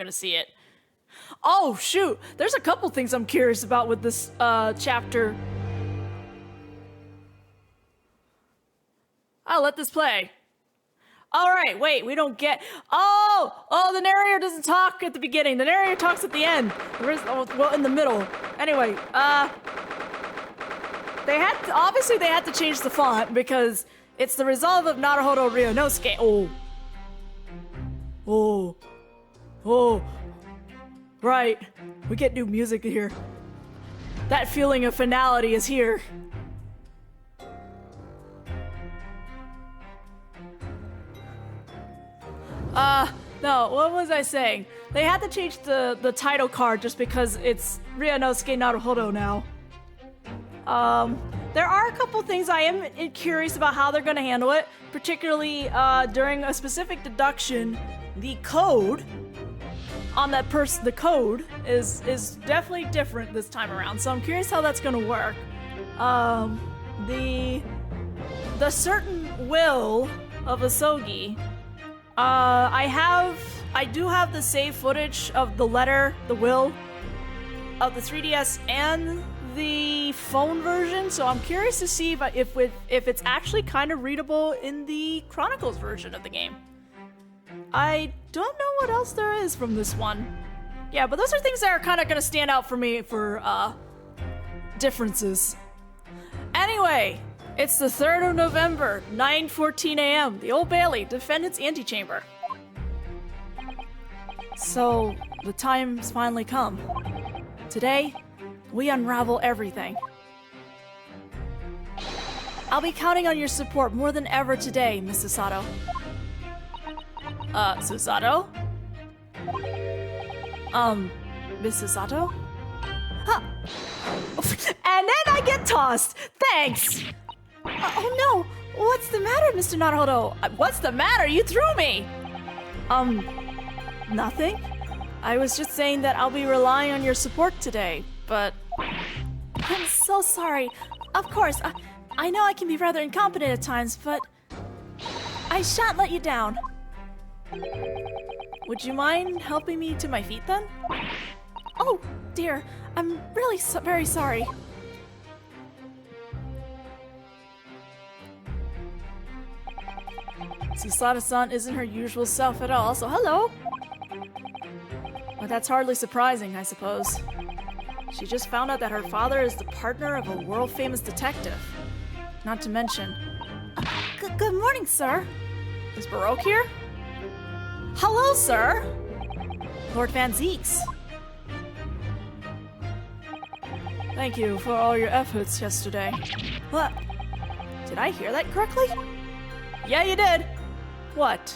gonna see it. Oh, shoot! There's a couple things I'm curious about with this chapter. I'll let this play. Alright, wait, we don't get... Oh, the narrator doesn't talk at the beginning. The narrator talks at the end. Well, in the middle. Anyway, obviously they had to change the font because it's the resolve of Naruhodo Ryunosuke. Oh. Right. We get new music here. That feeling of finality is here. No, what was I saying? They had to change the title card just because it's Ryunosuke Naruhodo now. There are a couple things I am curious about how they're gonna handle it, particularly during a specific deduction. The code on that person, the code is definitely different this time around, so I'm curious how that's gonna work. The certain will of Asogi. I do have the save footage of the letter, the will, of the 3DS and the phone version, so I'm curious to see if it's actually kind of readable in the Chronicles version of the game. I don't know what else there is from this one. Yeah, but those are things that are kind of going to stand out for me for differences. Anyway, it's the 3rd of November, 9:14 a.m., the Old Bailey, defendant's antechamber. So, the time's finally come. Today, we unravel everything. I'll be counting on your support more than ever today, Miss Susato. Susato? Miss Susato? Huh. And then I get tossed! Thanks! Oh no! What's the matter, Mr. Naruhodo? What's the matter? You threw me! Nothing? I was just saying that I'll be relying on your support today, but... I'm so sorry. Of course, I know I can be rather incompetent at times, but... I shan't let you down. Would you mind helping me to my feet then? Oh, dear. I'm really very sorry. Susato-san isn't her usual self at all, so hello! But that's hardly surprising, I suppose. She just found out that her father is the partner of a world-famous detective. Not to mention... Good morning, sir. Is Baroque here? Hello, sir! Lord Van Zeeks. Thank you for all your efforts yesterday. What? Did I hear that correctly? Yeah, you did. What?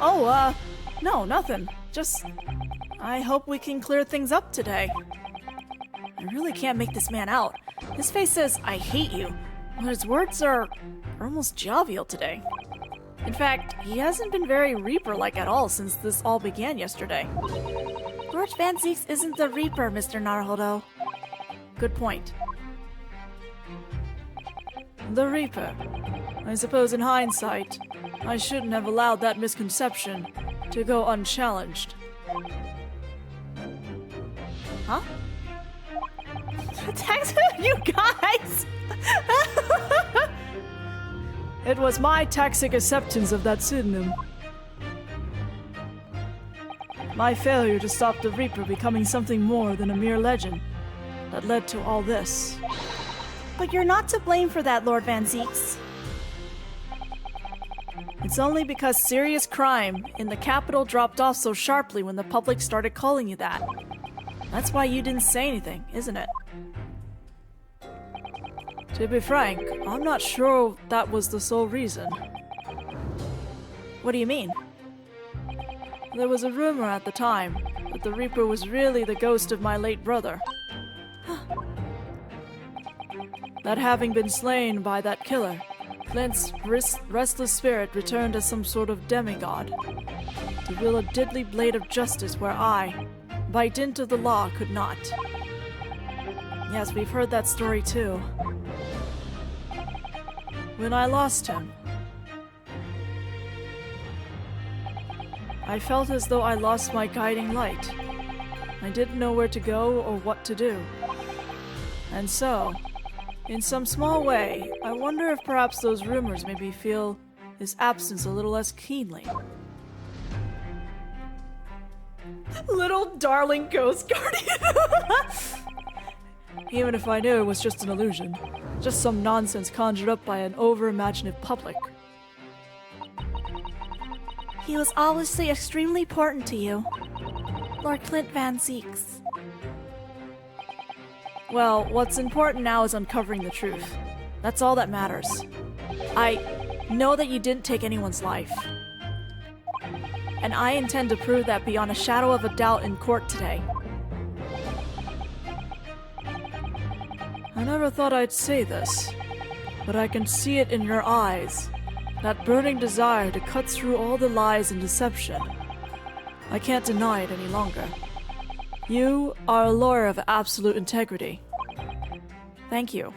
Oh, no, nothing. Just... I hope we can clear things up today. I really can't make this man out. His face says, I hate you. But his words are almost jovial today. In fact, he hasn't been very Reaper-like at all since this all began yesterday. Lord Van Zeeks isn't the Reaper, Mr. Naruhodo. Good point. The Reaper. I suppose in hindsight, I shouldn't have allowed that misconception to go unchallenged. Huh? Thanks to you guys! It was my toxic acceptance of that pseudonym. My failure to stop the Reaper becoming something more than a mere legend that led to all this. But you're not to blame for that, Lord Van Zeeks. It's only because serious crime in the capital dropped off so sharply when the public started calling you that. That's why you didn't say anything, isn't it? To be frank, I'm not sure that was the sole reason. What do you mean? There was a rumor at the time that the Reaper was really the ghost of my late brother. That having been slain by that killer, Clint's restless spirit returned as some sort of demigod, to wield a deadly blade of justice where I, by dint of the law, could not. Yes, we've heard that story too. When I lost him, I felt as though I lost my guiding light. I didn't know where to go or what to do. And so, in some small way, I wonder if perhaps those rumors made me feel his absence a little less keenly. Little darling ghost guardian! Even if I knew it was just an illusion. Just some nonsense conjured up by an over-imaginative public. He was obviously extremely important to you, Lord Clint Van Zeeks. Well, what's important now is uncovering the truth. That's all that matters. I know that you didn't take anyone's life. And I intend to prove that beyond a shadow of a doubt in court today. I never thought I'd say this, but I can see it in your eyes. That burning desire to cut through all the lies and deception. I can't deny it any longer. You are a lawyer of absolute integrity. Thank you.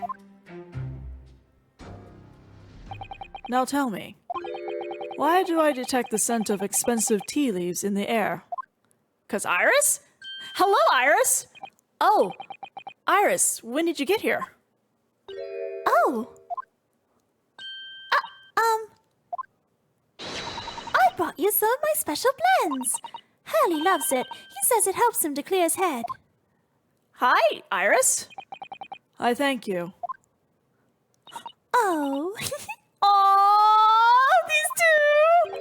Now tell me, why do I detect the scent of expensive tea leaves in the air? 'Cause Iris? Hello, Iris! Oh, Iris, when did you get here? Oh! I brought you some of my special blends. Hurley loves it. He says it helps him to clear his head. Hi, Iris. I thank you. Oh. Aww, these two!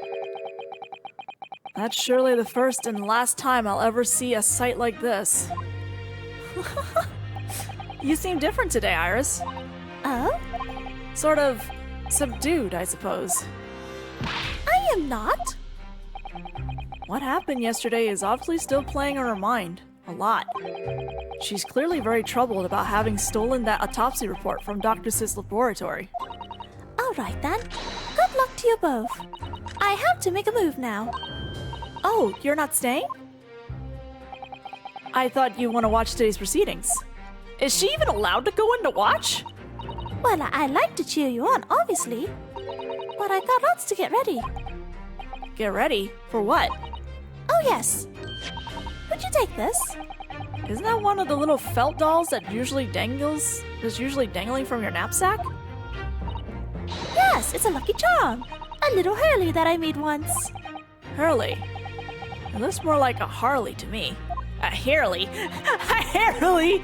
That's surely the first and last time I'll ever see a sight like this. You seem different today, Iris. Oh? Sort of subdued, I suppose. I am not. What happened yesterday is obviously still playing on her mind. A lot. She's clearly very troubled about having stolen that autopsy report from Dr. Sith's laboratory. All right then. Good luck to you both. I have to make a move now. Oh, you're not staying? I thought you want to watch today's proceedings. Is she even allowed to go in to watch? Well, I like to cheer you on, obviously. But I got lots to get ready. Get ready? For what? Oh, yes. Would you take this? Isn't that one of the little felt dolls that usually dangling from your knapsack? Yes, it's a lucky charm. A little Hurley that I made once. Hurley? It looks more like a Harley to me. A Harley? A Harley?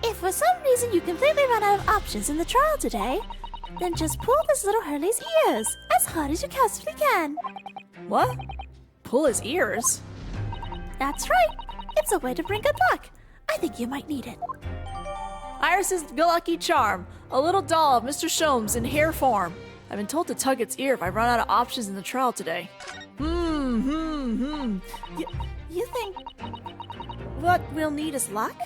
If for some reason you completely run out of options in the trial today, then just pull this little Hurley's ears as hard as you possibly can. What? Pull his ears? That's right. It's a way to bring good luck. I think you might need it. Iris's lucky charm. A little doll of Mr. Sholmes in hair form. I've been told to tug its ear if I run out of options in the trial today. You think what we'll need is luck?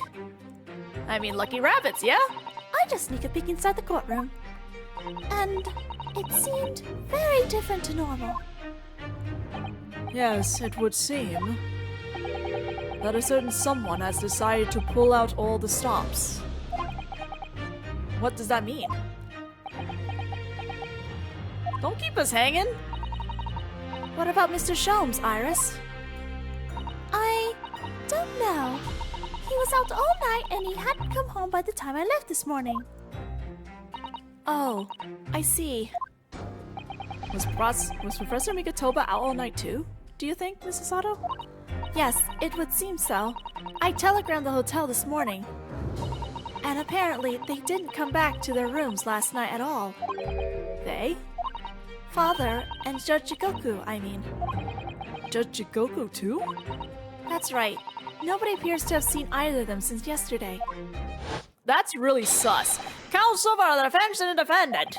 I mean lucky rabbits, yeah? I just sneak a peek inside the courtroom. And it seemed very different to normal. Yes, it would seem that a certain someone has decided to pull out all the stops. What does that mean? Don't keep us hanging. What about Mr. Sholmes, Iris? I don't know. He was out all night and he hadn't come home by the time I left this morning. Oh, I see. Was Professor Migatoba out all night too, do you think, Mrs. Sato? Yes, it would seem so. I telegrammed the hotel this morning. And apparently they didn't come back to their rooms last night at all. They? Father and Judge Jigoku, I mean. Judge Jigoku too? That's right. Nobody appears to have seen either of them since yesterday. That's really sus. Counsel for the defense and the defendant.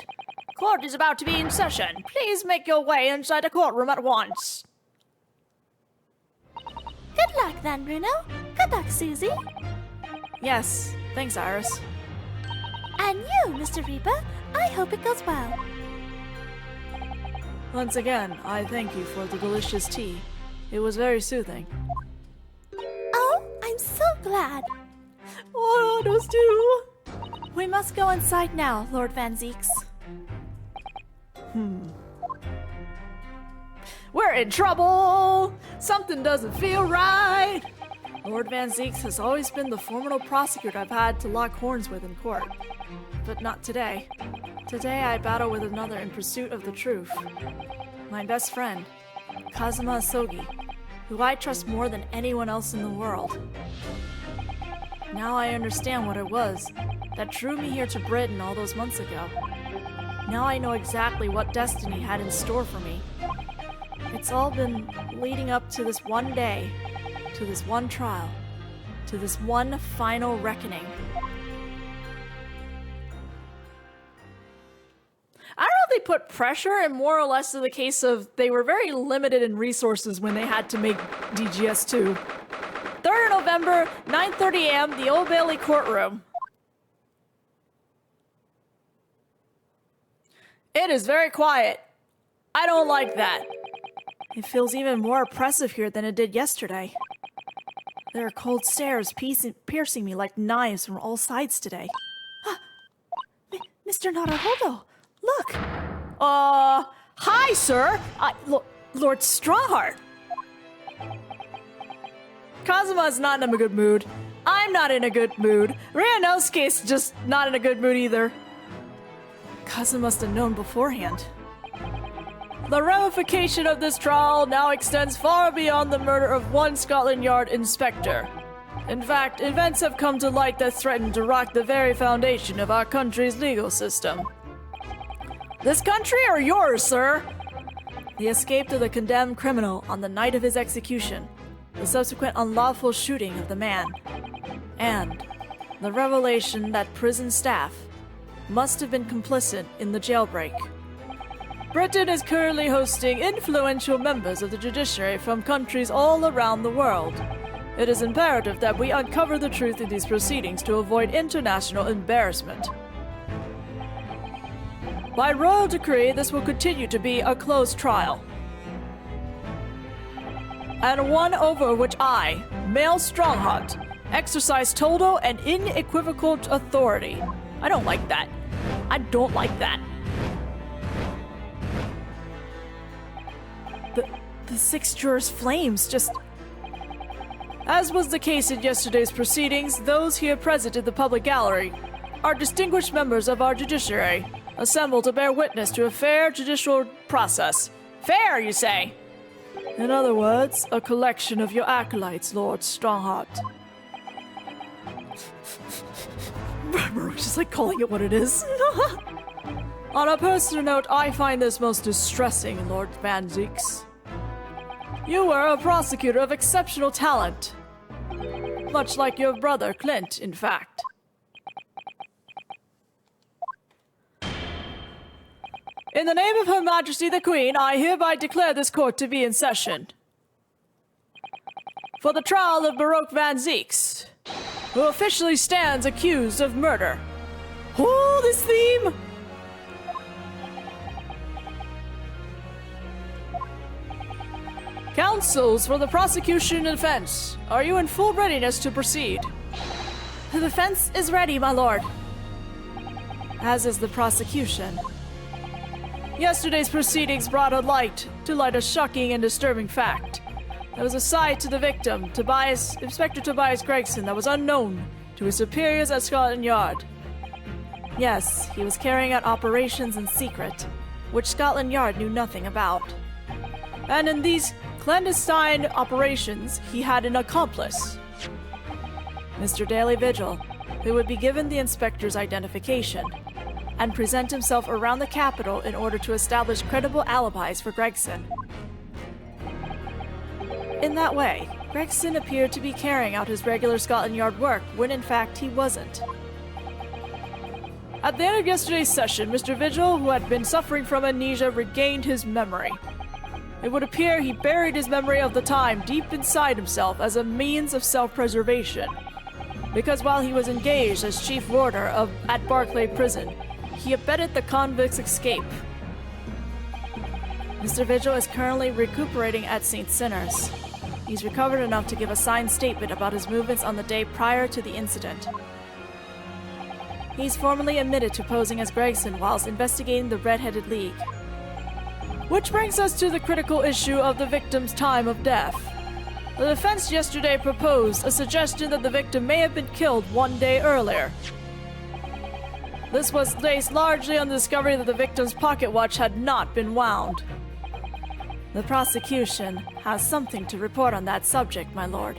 Court is about to be in session. Please make your way inside the courtroom at once. Good luck then, Bruno. Good luck, Susie. Yes, thanks, Iris. And you, Mr. Reaper, I hope it goes well. Once again, I thank you for the delicious tea. It was very soothing. Oh, I'm so glad. Oh, those two. We must go inside now, Lord Van Zeeks. We're in trouble! Something doesn't feel right! Lord Van Zeeks has always been the formidable prosecutor I've had to lock horns with in court. But not today. Today I battle with another in pursuit of the truth. My best friend, Kazuma Asogi, who I trust more than anyone else in the world. Now I understand what it was that drew me here to Britain all those months ago. Now I know exactly what destiny had in store for me. It's all been leading up to this one day, to this one trial, to this one final reckoning. I don't know if they put pressure, and more or less to the case of they were very limited in resources when they had to make DGS2. 3rd of November, 9:30 a.m., the Old Bailey courtroom. It is very quiet. I don't like that. It feels even more oppressive here than it did yesterday. There are cold stares piercing me like knives from all sides today. Mr. Naruhodo, look! Hi, sir! Lord Strawheart! Kazuma's not in a good mood. I'm not in a good mood. Ryanosuke's just not in a good mood either. Kazuma must have known beforehand. The ramification of this trial now extends far beyond the murder of one Scotland Yard inspector. In fact, events have come to light that threaten to rock the very foundation of our country's legal system. This country or yours, sir? The escape of the condemned criminal on the night of his execution, the subsequent unlawful shooting of the man, and the revelation that prison staff must have been complicit in the jailbreak. Britain is currently hosting influential members of the judiciary from countries all around the world. It is imperative that we uncover the truth in these proceedings to avoid international embarrassment. By royal decree, this will continue to be a closed trial, and one over which I, male Strongheart, exercise total and unequivocal authority. I don't like that. I don't like that. The 6 jurors' flames just... As was the case in yesterday's proceedings, those here present in the public gallery are distinguished members of our judiciary, assembled to bear witness to a fair judicial process. Fair, you say? In other words, a collection of your acolytes, Lord Strongheart. We're just like calling it what it is. On a personal note, I find this most distressing, Lord Van Zeeks. You were a prosecutor of exceptional talent. Much like your brother, Clint, in fact. In the name of Her Majesty the Queen, I hereby declare this court to be in session. For the trial of Baroque Van Zeeks, who officially stands accused of murder. Oh, this theme! Counsels for the prosecution and defense, are you in full readiness to proceed? The defense is ready, my lord. As is the prosecution. Yesterday's proceedings brought to light a shocking and disturbing fact. There was a side to the victim, Inspector Tobias Gregson, that was unknown to his superiors at Scotland Yard. Yes, he was carrying out operations in secret, which Scotland Yard knew nothing about. And in these clandestine operations, he had an accomplice, Mr. Daily Vigil, who would be given the inspector's identification and present himself around the capital in order to establish credible alibis for Gregson. In that way, Gregson appeared to be carrying out his regular Scotland Yard work, when in fact he wasn't. At the end of yesterday's session, Mr. Vigil, who had been suffering from amnesia, regained his memory. It would appear he buried his memory of the time deep inside himself as a means of self-preservation. Because while he was engaged as chief warder at Barclay Prison, he abetted the convict's escape. Mr. Vigil is currently recuperating at St. Sinners. He's recovered enough to give a signed statement about his movements on the day prior to the incident. He's formally admitted to posing as Gregson whilst investigating the Red-Headed League. Which brings us to the critical issue of the victim's time of death. The defense yesterday proposed a suggestion that the victim may have been killed 1 day earlier. This was based largely on the discovery that the victim's pocket watch had not been wound. The prosecution has something to report on that subject, my lord.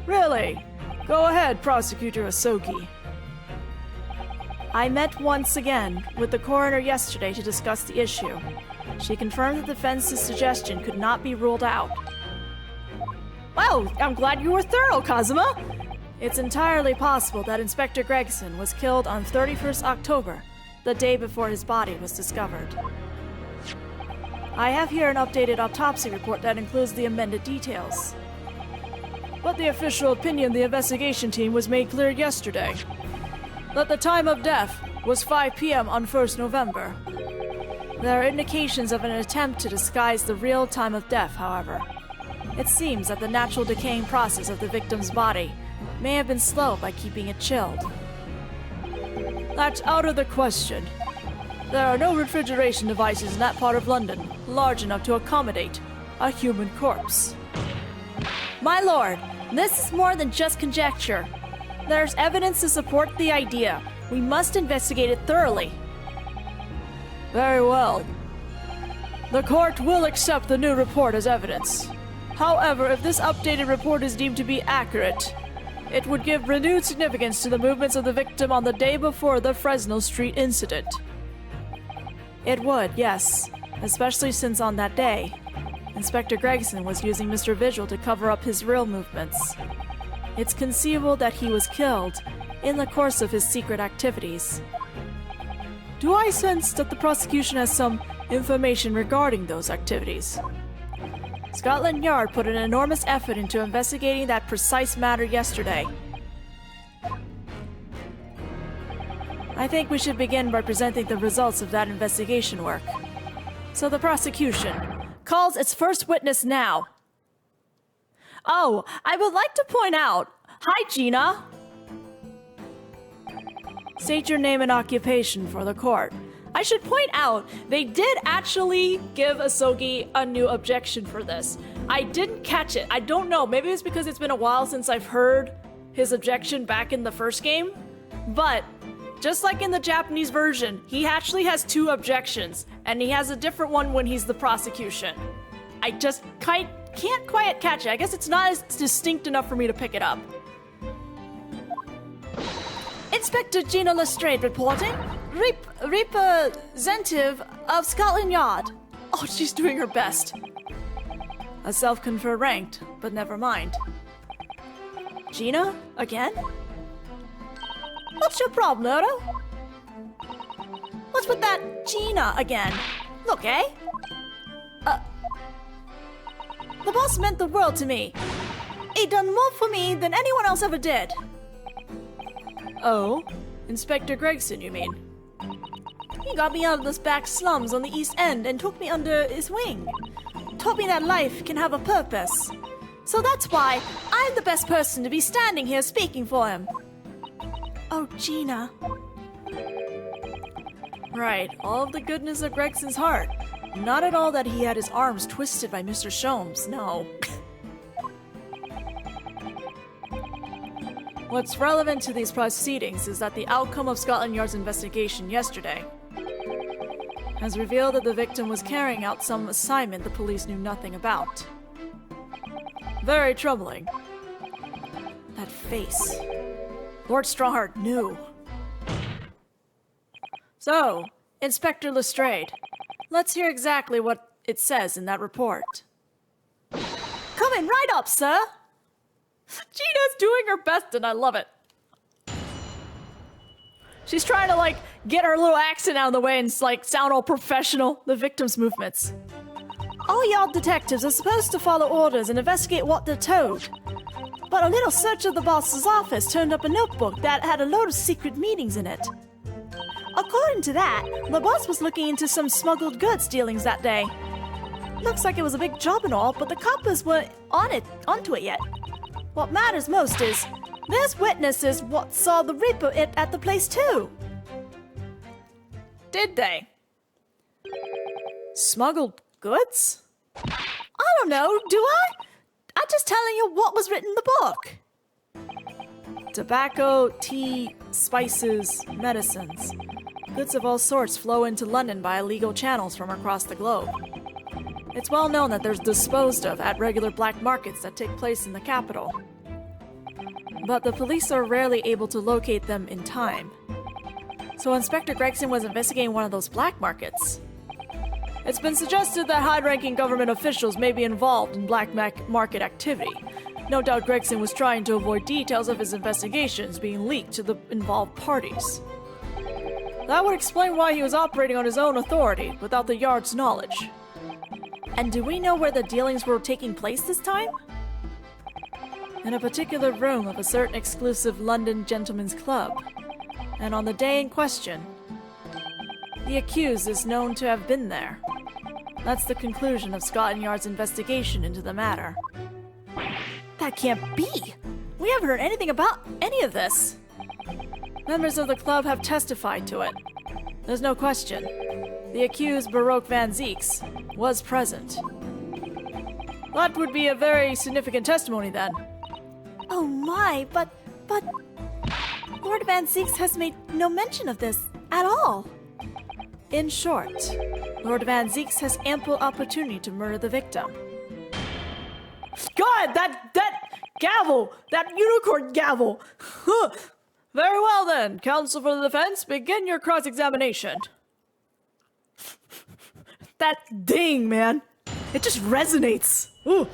Really? Go ahead, Prosecutor Asogi. I met once again with the coroner yesterday to discuss the issue. She confirmed that the defense's suggestion could not be ruled out. Well, I'm glad you were thorough, Kazuma. It's entirely possible that Inspector Gregson was killed on 31st October, the day before his body was discovered. I have here an updated autopsy report that includes the amended details. But the official opinion of the investigation team was made clear yesterday. That the time of death was 5 p.m. on 1st November. There are indications of an attempt to disguise the real time of death, however. It seems that the natural decaying process of the victim's body may have been slowed by keeping it chilled. That's out of the question. There are no refrigeration devices in that part of London large enough to accommodate a human corpse. My lord, this is more than just conjecture. There's evidence to support the idea. We must investigate it thoroughly. Very well. The court will accept the new report as evidence. However, if this updated report is deemed to be accurate, it would give renewed significance to the movements of the victim on the day before the Fresno Street incident. It would, yes, especially since on that day, Inspector Gregson was using Mr. Vigil to cover up his real movements. It's conceivable that he was killed in the course of his secret activities. Do I sense that the prosecution has some information regarding those activities? Scotland Yard put an enormous effort into investigating that precise matter yesterday. I think we should begin by presenting the results of that investigation work. So the prosecution calls its first witness now. Oh, I would like to point out... Hi, Gina! State your name and occupation for the court. I should point out, they did actually give Asogi a new objection for this. I didn't catch it. I don't know. Maybe it's because it's been a while since I've heard his objection back in the first game. But, just like in the Japanese version, he actually has 2 objections. And he has a different one when he's the prosecution. I just can't quite catch it. I guess it's not as distinct enough for me to pick it up. Inspector Gina Lestrade reporting. Representative of Scotland Yard. Oh, she's doing her best. A self-conferred ranked, but never mind. Gina? Again? What's your problem, Odo? What's with that Gina again? Look, eh? The boss meant the world to me. He done more for me than anyone else ever did. Oh? Inspector Gregson, you mean? He got me out of those back slums on the East End and took me under his wing. Taught me that life can have a purpose. So that's why I'm the best person to be standing here speaking for him. Oh, Gina. Right, all of the goodness of Gregson's heart. Not at all that he had his arms twisted by Mr. Sholmes, no. What's relevant to these proceedings is that the outcome of Scotland Yard's investigation yesterday has revealed that the victim was carrying out some assignment the police knew nothing about. Very troubling. That face. Lord Strawheart knew. So, Inspector Lestrade, let's hear exactly what it says in that report. Coming right up, sir! Gina's doing her best and I love it. She's trying to, get her little accent out of the way and, sound all professional. The victim's movements. All y'all detectives are supposed to follow orders and investigate what they're told. But a little search of the boss's office turned up a notebook that had a load of secret meetings in it. According to that, the boss was looking into some smuggled goods dealings that day. Looks like it was a big job and all, but the coppers weren't onto it yet. What matters most is, there's witnesses what saw the Reaper at the place too. Did they? Smuggled goods? I don't know, do I? I'm just telling you what was written in the book. Tobacco, tea, spices, medicines. Goods of all sorts flow into London by illegal channels from across the globe. It's well known that they're disposed of at regular black markets that take place in the capital. But the police are rarely able to locate them in time. So Inspector Gregson was investigating one of those black markets. It's been suggested that high-ranking government officials may be involved in black market activity. No doubt Gregson was trying to avoid details of his investigations being leaked to the involved parties. That would explain why he was operating on his own authority, without the Yard's knowledge. And do we know where the dealings were taking place this time? In a particular room of a certain exclusive London gentleman's club. And on the day in question, the accused is known to have been there. That's the conclusion of Scotland Yard's investigation into the matter. That can't be! We haven't heard anything about any of this. Members of the club have testified to it. There's no question. The accused, Baroque Van Zeeks, was present. That would be a very significant testimony then. Oh my, but... Lord Van Zeeks has made no mention of this at all. In short, Lord Van Zeeks has ample opportunity to murder the victim. God, that gavel! That unicorn gavel! Very well then, counsel for the defense, begin your cross-examination. That ding, man! It just resonates! Ooh.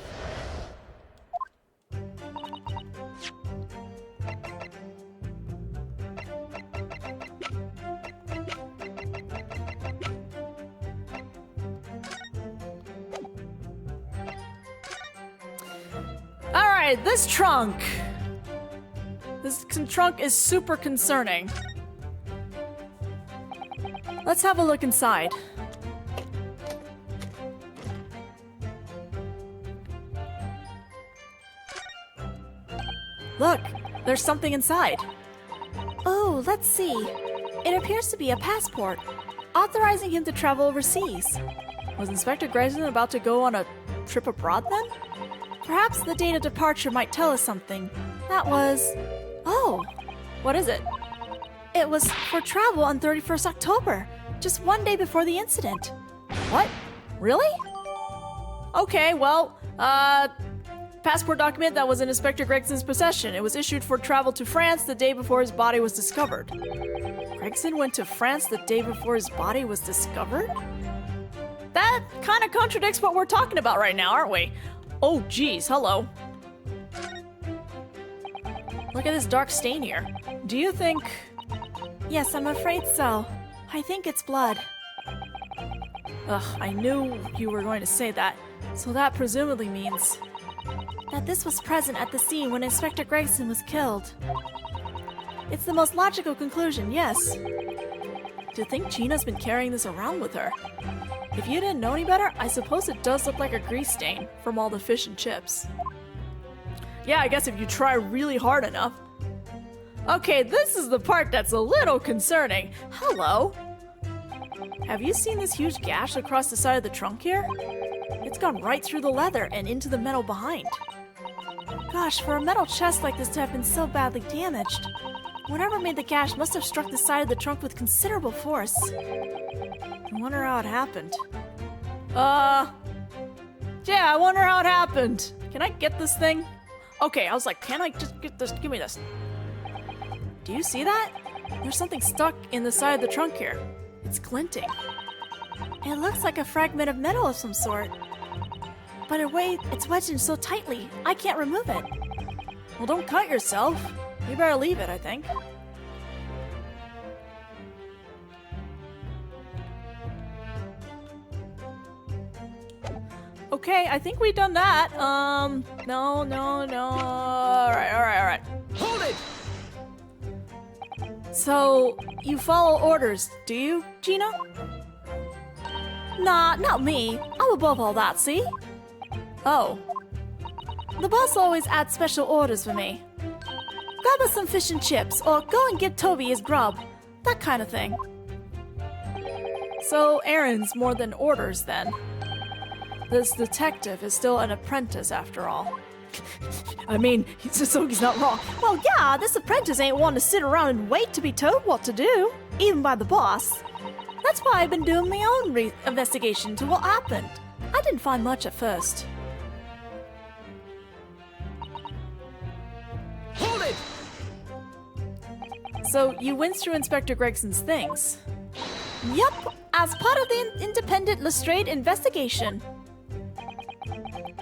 Alright, this trunk. This trunk is super concerning. Let's have a look inside. Look, there's something inside. Oh, let's see. It appears to be a passport, authorizing him to travel overseas. Was Inspector Gregson about to go on a trip abroad then? Perhaps the date of departure might tell us something. That was... Oh, what is it? It was for travel on 31st October, just one day before the incident. What? Really? Okay, well, passport document that was in Inspector Gregson's possession. It was issued for travel to France the day before his body was discovered. Gregson went to France the day before his body was discovered? That kind of contradicts what we're talking about right now, aren't we? Oh, geez, hello. Look at this dark stain here. Do you think... Yes, I'm afraid so. I think it's blood. Ugh, I knew you were going to say that. So that presumably means... that this was present at the scene when Inspector Gregson was killed. It's the most logical conclusion, yes. Do you think Gina's been carrying this around with her? If you didn't know any better, I suppose it does look like a grease stain from all the fish and chips. Yeah, I guess if you try really hard enough. Okay, this is the part that's a little concerning. Hello. Have you seen this huge gash across the side of the trunk here? It's gone right through the leather and into the metal behind. Gosh, for a metal chest like this to have been so badly damaged, whatever made the gash must have struck the side of the trunk with considerable force. I wonder how it happened. Yeah, I wonder how it happened. Can I get this thing? Okay, I was like, can I just get this? Give me this. Do you see that? There's something stuck in the side of the trunk here. It's glinting. It looks like a fragment of metal of some sort. But it's wedged in so tightly, I can't remove it. Well, don't cut yourself. You better leave it, I think. Okay, I think we've done that. No. Alright. Hold it! So, you follow orders, do you, Gina? Nah, not me. I'm above all that, see? Oh. The boss always adds special orders for me. Grab us some fish and chips, or go and give Toby his grub. That kind of thing. So errands more than orders, then. This detective is still an apprentice, after all. I mean, Sogi's not wrong. Well, yeah, this apprentice ain't one to sit around and wait to be told what to do, even by the boss. That's why I've been doing my own investigation into what happened. I didn't find much at first. Hold it! So you went through Inspector Gregson's things. Yup, as part of the independent Lestrade investigation.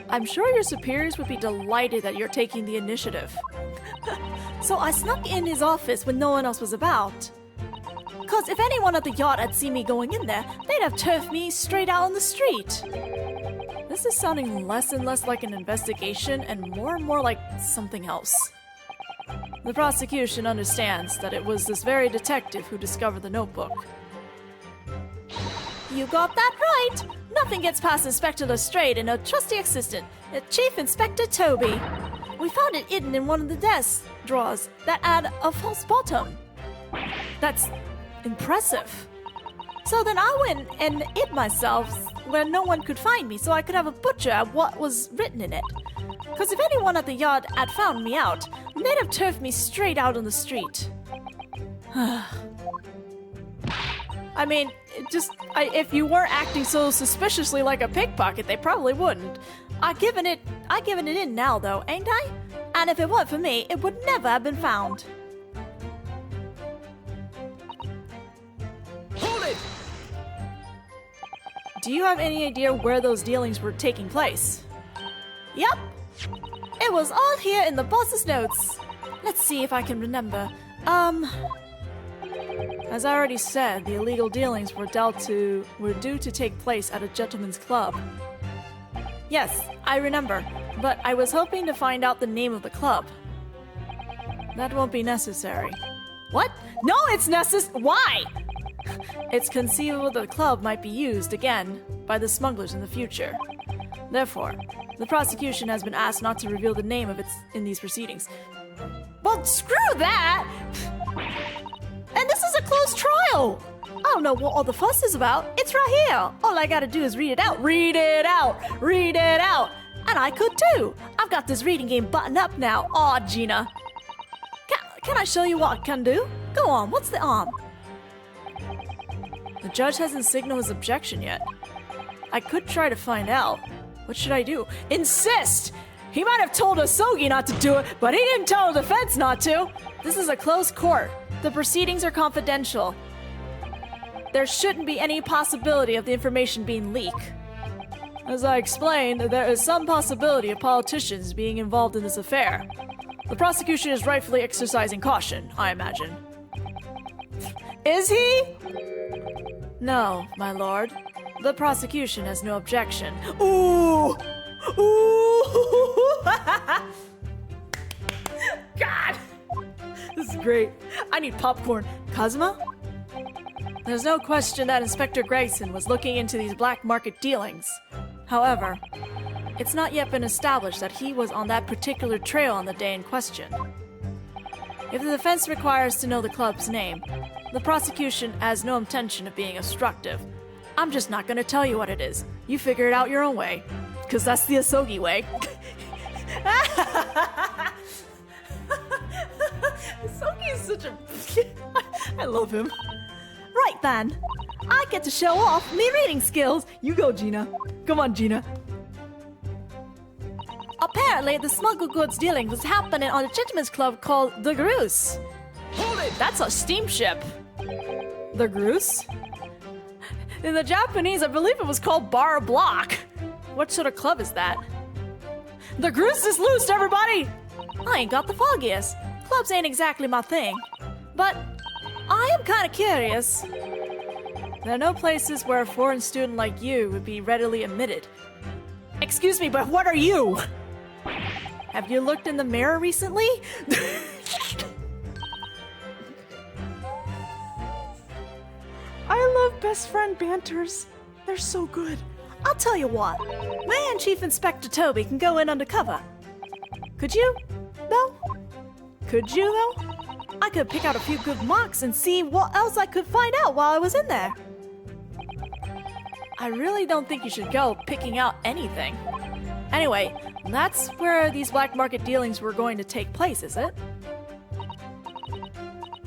I'm sure your superiors would be delighted that you're taking the initiative. So I snuck in his office when no one else was about. Cause if anyone at the yacht had seen me going in there, they'd have turfed me straight out on the street. This is sounding less and less like an investigation and more like something else. The prosecution understands that it was this very detective who discovered the notebook. You got that right! Nothing gets past Inspector Lestrade and her trusty assistant, Chief Inspector Toby. We found it hidden in one of the desk drawers that had a false bottom. That's impressive. So then I went and hid myself where no one could find me so I could have a butcher at what was written in it. Because if anyone at the yard had found me out, they'd have turfed me straight out on the street. I mean, if you weren't acting so suspiciously like a pickpocket, they probably wouldn't. I given it in now, though, ain't I? And if it weren't for me, it would never have been found. Hold it! Do you have any idea where those dealings were taking place? Yep. It was all here in the boss's notes. Let's see if I can remember. As I already said, the illegal dealings were due to take place at a gentleman's club. Yes, I remember, but I was hoping to find out the name of the club. That won't be necessary. What? No, it's necessary. Why? It's conceivable the club might be used again by the smugglers in the future. Therefore, the prosecution has been asked not to reveal the name of it in these proceedings. Well, screw that! And this is a closed trial! I don't know what all the fuss is about. It's right here. All I gotta do is read it out. Read it out! Read it out! And I could too! I've got this reading game buttoned up now. Aw, Gina. Can I show you what I can do? Go on, what's the arm? The judge hasn't signaled his objection yet. I could try to find out. What should I do? Insist! He might have told Asogi not to do it, but he didn't tell the defense not to! This is a closed court. The proceedings are confidential. There shouldn't be any possibility of the information being leaked. As I explained, there is some possibility of politicians being involved in this affair. The prosecution is rightfully exercising caution, I imagine. Is he? No, my lord. The prosecution has no objection. Ooh! Ooh! God! This is great. I need popcorn. Kazuma? There's no question that Inspector Gregson was looking into these black market dealings. However, it's not yet been established that he was on that particular trail on the day in question. If the defense requires to know the club's name, the prosecution has no intention of being obstructive. I'm just not going to tell you what it is. You figure it out your own way. Because that's the Asogi way. Asogi is such a... I love him. Right then. I get to show off me reading skills. You go, Gina. Come on, Gina. Apparently, the smuggled goods dealing was happening on a gentleman's club called the Groose. Hold it! That's a steamship. The Groose? In the Japanese, I believe it was called Bar Block. What sort of club is that? The Groose is loose, everybody! I ain't got the foggiest. Clubs ain't exactly my thing. But I am kind of curious. There are no places where a foreign student like you would be readily admitted. Excuse me, but what are you? Have you looked in the mirror recently? I love best friend banters. They're so good. I'll tell you what. Me and Chief Inspector Toby can go in undercover. Could you, though? Could you, though? I could pick out a few good marks and see what else I could find out while I was in there. I really don't think you should go picking out anything. Anyway, that's where these black market dealings were going to take place, is it?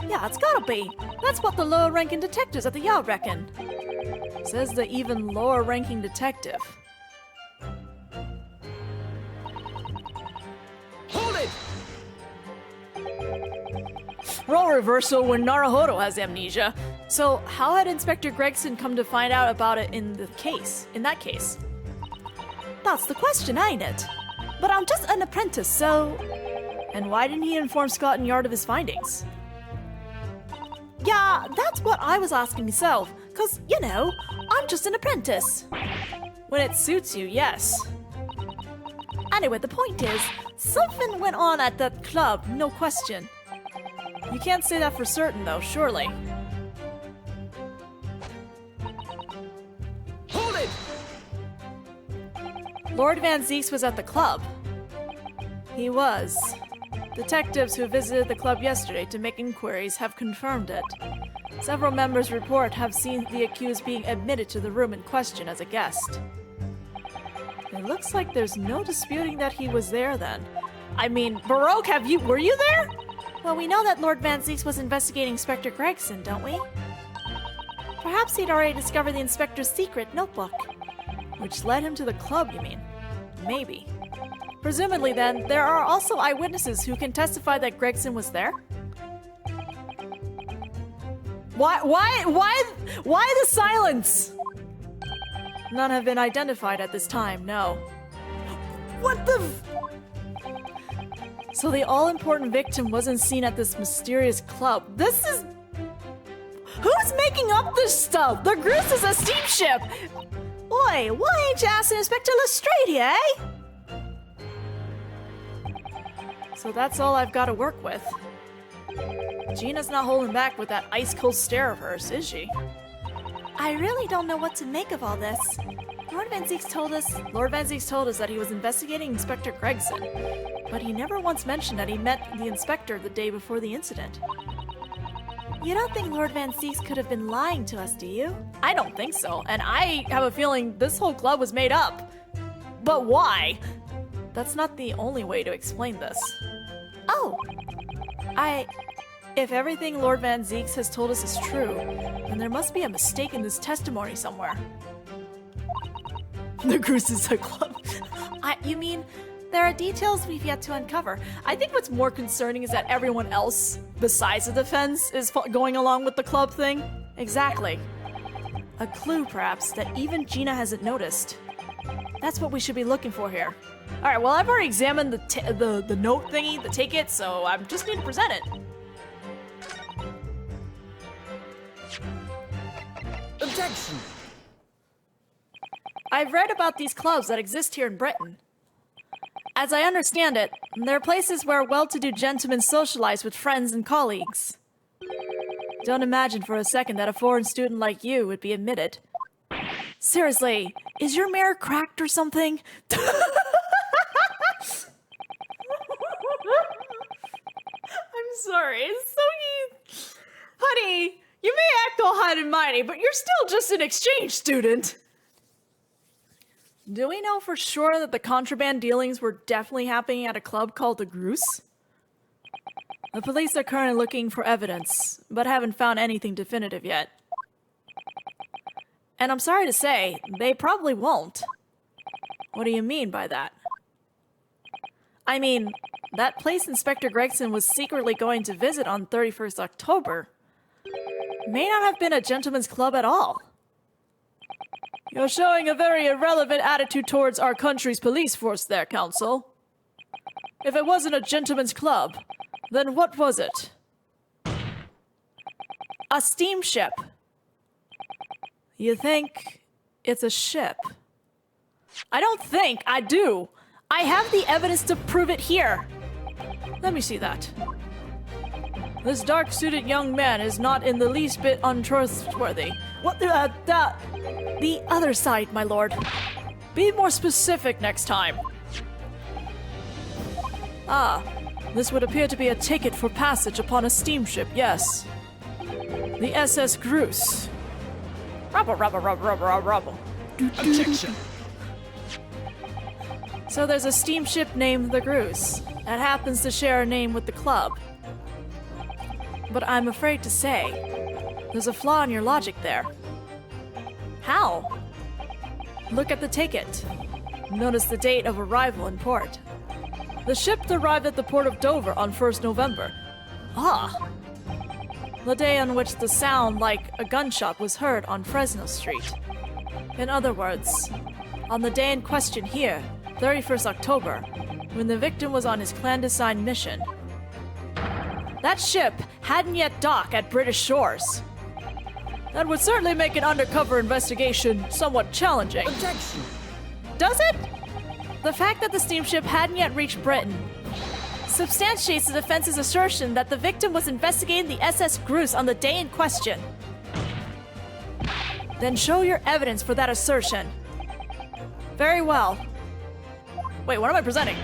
Yeah, it's gotta be. That's what the lower-ranking detectives at the yard reckon. Says the even lower-ranking detective. Hold it! Role reversal when Naruhodo has amnesia. So how had Inspector Gregson come to find out about it in that case? That's the question, ain't it? But I'm just an apprentice, so... And why didn't he inform Scotland Yard of his findings? Yeah, that's what I was asking myself. 'Cause, you know, I'm just an apprentice. When it suits you, yes. Anyway, the point is, something went on at that club, no question. You can't say that for certain, though, surely. Hold it! Lord Van Zieks was at the club. He was. Detectives who visited the club yesterday to make inquiries have confirmed it. Several members report have seen the accused being admitted to the room in question as a guest. It looks like there's no disputing that he was there then. I mean, Baroque, were you there? Well, we know that Lord Van Zieks was investigating Inspector Gregson, don't we? Perhaps he'd already discovered the inspector's secret notebook. Which led him to the club, you mean? Maybe. Presumably then, there are also eyewitnesses who can testify that Gregson was there? Why the silence? None have been identified at this time, no. What the So the all-important victim wasn't seen at this mysterious club. This is... Who's making up this stuff? The Goose is a steamship! Oi, why ain't you asking Inspector Lestrade, eh? So that's all I've got to work with. Gina's not holding back with that ice-cold stare of hers, is she? I really don't know what to make of all this. Lord Van Zieks told us that he was investigating Inspector Gregson, but he never once mentioned that he met the inspector the day before the incident. You don't think Lord Van Zieks could have been lying to us, do you? I don't think so, and I have a feeling this whole club was made up. But why? That's not the only way to explain this. Oh! If everything Lord Van Zieks has told us is true, then there must be a mistake in this testimony somewhere. The Goose is a club. You mean, there are details we've yet to uncover. I think what's more concerning is that everyone else, besides the defense, is going along with the club thing. Exactly. A clue, perhaps, that even Gina hasn't noticed. That's what we should be looking for here. Alright, well, I've already examined the note thingy, the ticket, so I just need to present it. Objection! I've read about these clubs that exist here in Britain. As I understand it, they're places where well-to-do gentlemen socialize with friends and colleagues. Don't imagine for a second that a foreign student like you would be admitted. Seriously, is your mirror cracked or something? I'm sorry, it's so Honey, you may act all high and mighty, but you're still just an exchange student. Do we know for sure that the contraband dealings were definitely happening at a club called the Goose? The police are currently looking for evidence, but haven't found anything definitive yet. And I'm sorry to say, they probably won't. What do you mean by that? I mean, that place Inspector Gregson was secretly going to visit on 31st October may not have been a gentleman's club at all. You're showing a very irrelevant attitude towards our country's police force there, Counsel. If it wasn't a gentleman's club, then what was it? A steamship. You think it's a ship? I don't think, I do. I have the evidence to prove it here. Let me see that. This dark-suited young man is not in the least bit untrustworthy. What the other side, my lord. Be more specific next time. Ah, this would appear to be a ticket for passage upon a steamship, yes. The SS Goose. Rubble. Objection! So there's a steamship named the Groose that happens to share a name with the club. But I'm afraid to say, there's a flaw in your logic there. How? Look at the ticket. Notice the date of arrival in port. The ship arrived at the port of Dover on 1st November. Ah! The day on which the sound like a gunshot was heard on Fresno Street. In other words, on the day in question here, 31st October, when the victim was on his clandestine mission. That ship hadn't yet docked at British shores. That would certainly make an undercover investigation somewhat challenging. Objection! Does it? The fact that the steamship hadn't yet reached Britain substantiates the defense's assertion that the victim was investigating the SS Groose on the day in question. Then show your evidence for that assertion. Very well. Wait, what am I presenting?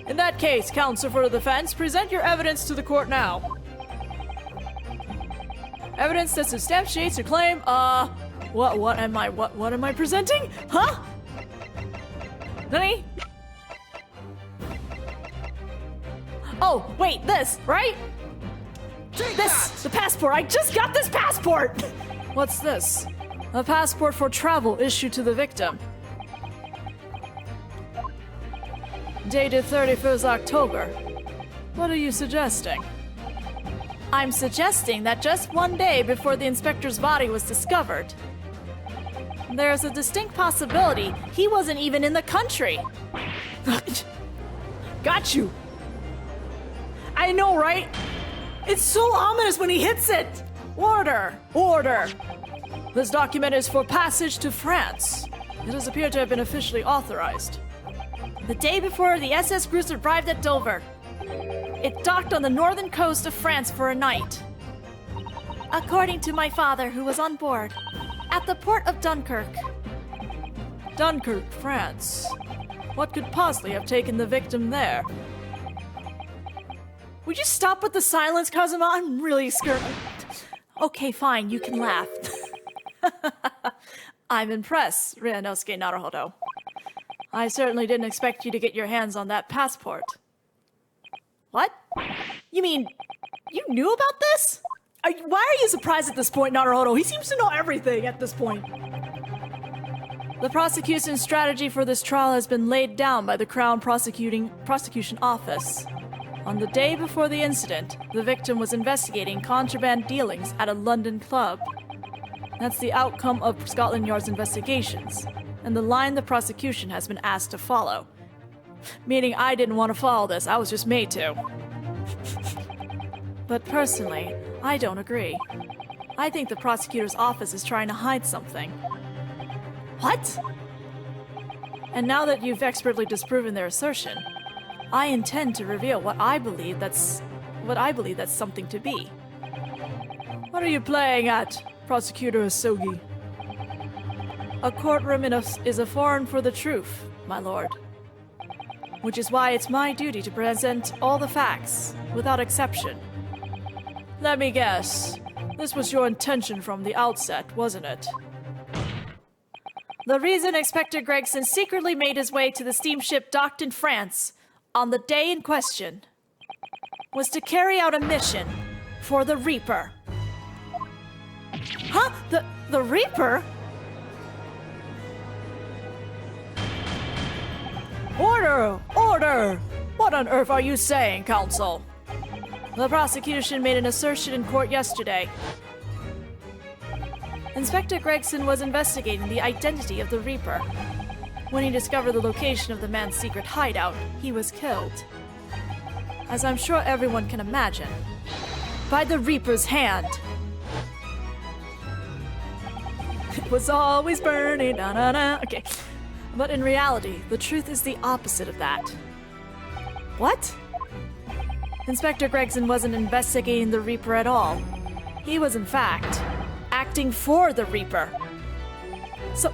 In that case, counsel for the defense, present your evidence to the court now. Evidence that substantiates your claim. What am I presenting? Huh? Nani? Oh, wait, this, right? The passport. I just got this passport. What's this? A passport for travel issued to the victim. Dated 31st October. What are you suggesting? I'm suggesting that just one day before the inspector's body was discovered, there's a distinct possibility he wasn't even in the country. Got you. I know, right? It's so ominous when he hits it. Order! Order! This document is for passage to France. It does appear to have been officially authorized. The day before the SS Groose arrived at Dover, it docked on the northern coast of France for a night. According to my father, who was on board, at the port of Dunkirk. Dunkirk, France. What could possibly have taken the victim there? Would you stop with the silence, Kazuma? I'm really scared. Okay, fine, you can laugh. I'm impressed, Ryanosuke Naruhodo. I certainly didn't expect you to get your hands on that passport. What? You mean, you knew about this? Why are you surprised at this point, Naruhodo? He seems to know everything at this point. The prosecution strategy for this trial has been laid down by the Crown Prosecution Office. On the day before the incident, the victim was investigating contraband dealings at a London club. That's the outcome of Scotland Yard's investigations, and the line the prosecution has been asked to follow. Meaning I didn't want to follow this, I was just made to. But personally, I don't agree. I think the prosecutor's office is trying to hide something. What? And now that you've expertly disproven their assertion, I intend to reveal what I believe that's something to be. What are you playing at, Prosecutor Asogi? A courtroom is a forum for the truth, my lord. Which is why it's my duty to present all the facts, without exception. Let me guess, this was your intention from the outset, wasn't it? The reason Inspector Gregson secretly made his way to the steamship docked in France on the day in question was to carry out a mission for the Reaper. Huh? The Reaper? Order! Order! What on earth are you saying, counsel? The prosecution made an assertion in court yesterday. Inspector Gregson was investigating the identity of the Reaper. When he discovered the location of the man's secret hideout, he was killed. As I'm sure everyone can imagine, by the Reaper's hand. It was always burning, na-na-na. Okay. But in reality, the truth is the opposite of that. What? Inspector Gregson wasn't investigating the Reaper at all. He was, in fact, acting for the Reaper. So,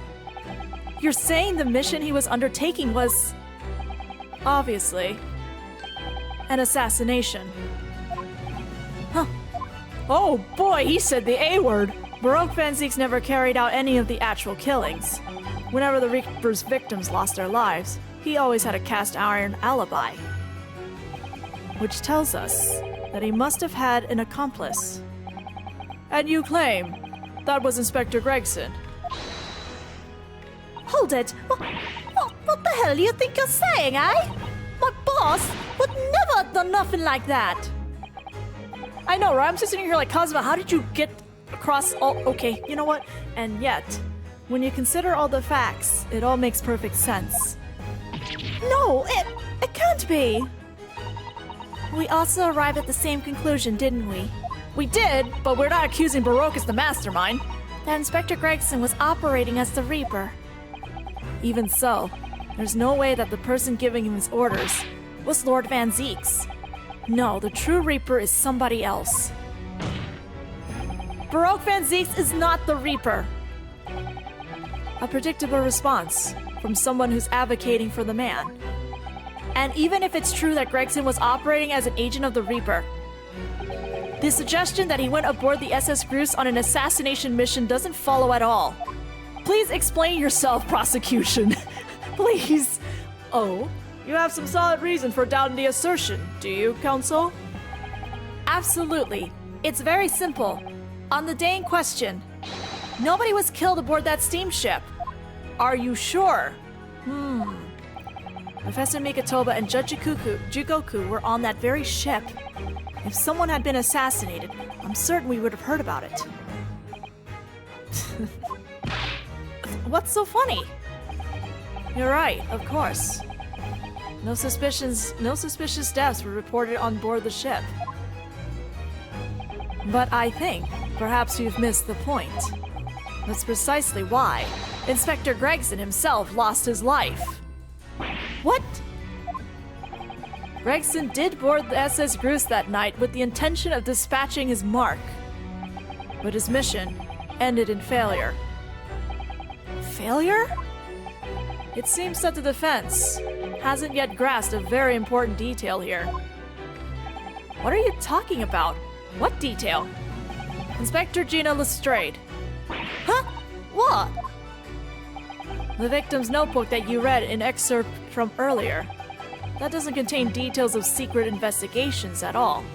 you're saying the mission he was undertaking was, obviously, an assassination. Huh. Oh boy, he said the A word. Baroque Van Zieks never carried out any of the actual killings. Whenever the Reaper's victims lost their lives, he always had a cast iron alibi. Which tells us that he must have had an accomplice. And you claim that was Inspector Gregson. Hold it! What the hell do you think you're saying, eh? My boss would never have done nothing like that! I know, right? I'm just sitting here like, Cosmo, how did you get across all... Okay, you know what? And yet, when you consider all the facts, it all makes perfect sense. No, it can't be! We also arrived at the same conclusion, didn't we? We did, but we're not accusing Baroque as the mastermind. That Inspector Gregson was operating as the Reaper. Even so, there's no way that the person giving him his orders was Lord Van Zieks. No, the true Reaper is somebody else. Baroque Van Zieks is not the Reaper. A predictable response from someone who's advocating for the man. And even if it's true that Gregson was operating as an agent of the Reaper, the suggestion that he went aboard the SS Grus on an assassination mission doesn't follow at all. Please explain yourself, prosecution. Please. Oh, you have some solid reason for doubting the assertion, do you, counsel? Absolutely. It's very simple. On the day in question, nobody was killed aboard that steamship. Are you sure? Professor Mikatoba and Judge Jigoku were on that very ship. If someone had been assassinated, I'm certain we would have heard about it. What's so funny? You're right, of course. No suspicious deaths were reported on board the ship. But I think perhaps you've missed the point. That's precisely why Inspector Gregson himself lost his life. What? Gregson did board the SS Grus that night with the intention of dispatching his mark. But his mission ended in failure. Failure? It seems that the defense hasn't yet grasped a very important detail here. What are you talking about? What detail? Inspector Gina Lestrade. Huh? What? The victim's notebook that you read in excerpt from earlier. That doesn't contain details of secret investigations at all.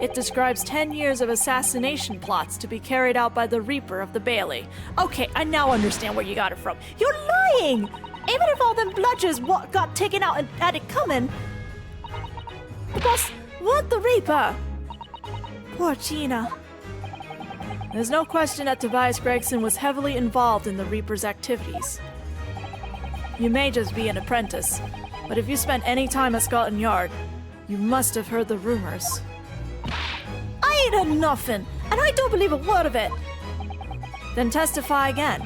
It describes 10 years of assassination plots to be carried out by the Reaper of the Bailey. Okay, I now understand where you got it from. You're lying! Even if all them bludgers got taken out and had it coming, the boss want the Reaper. Poor Gina. There's no question that Tobias Gregson was heavily involved in the Reaper's activities. You may just be an apprentice, but if you spent any time at Scotland Yard, you must have heard the rumors. I ain't heard nothing, and I don't believe a word of it. Then testify again,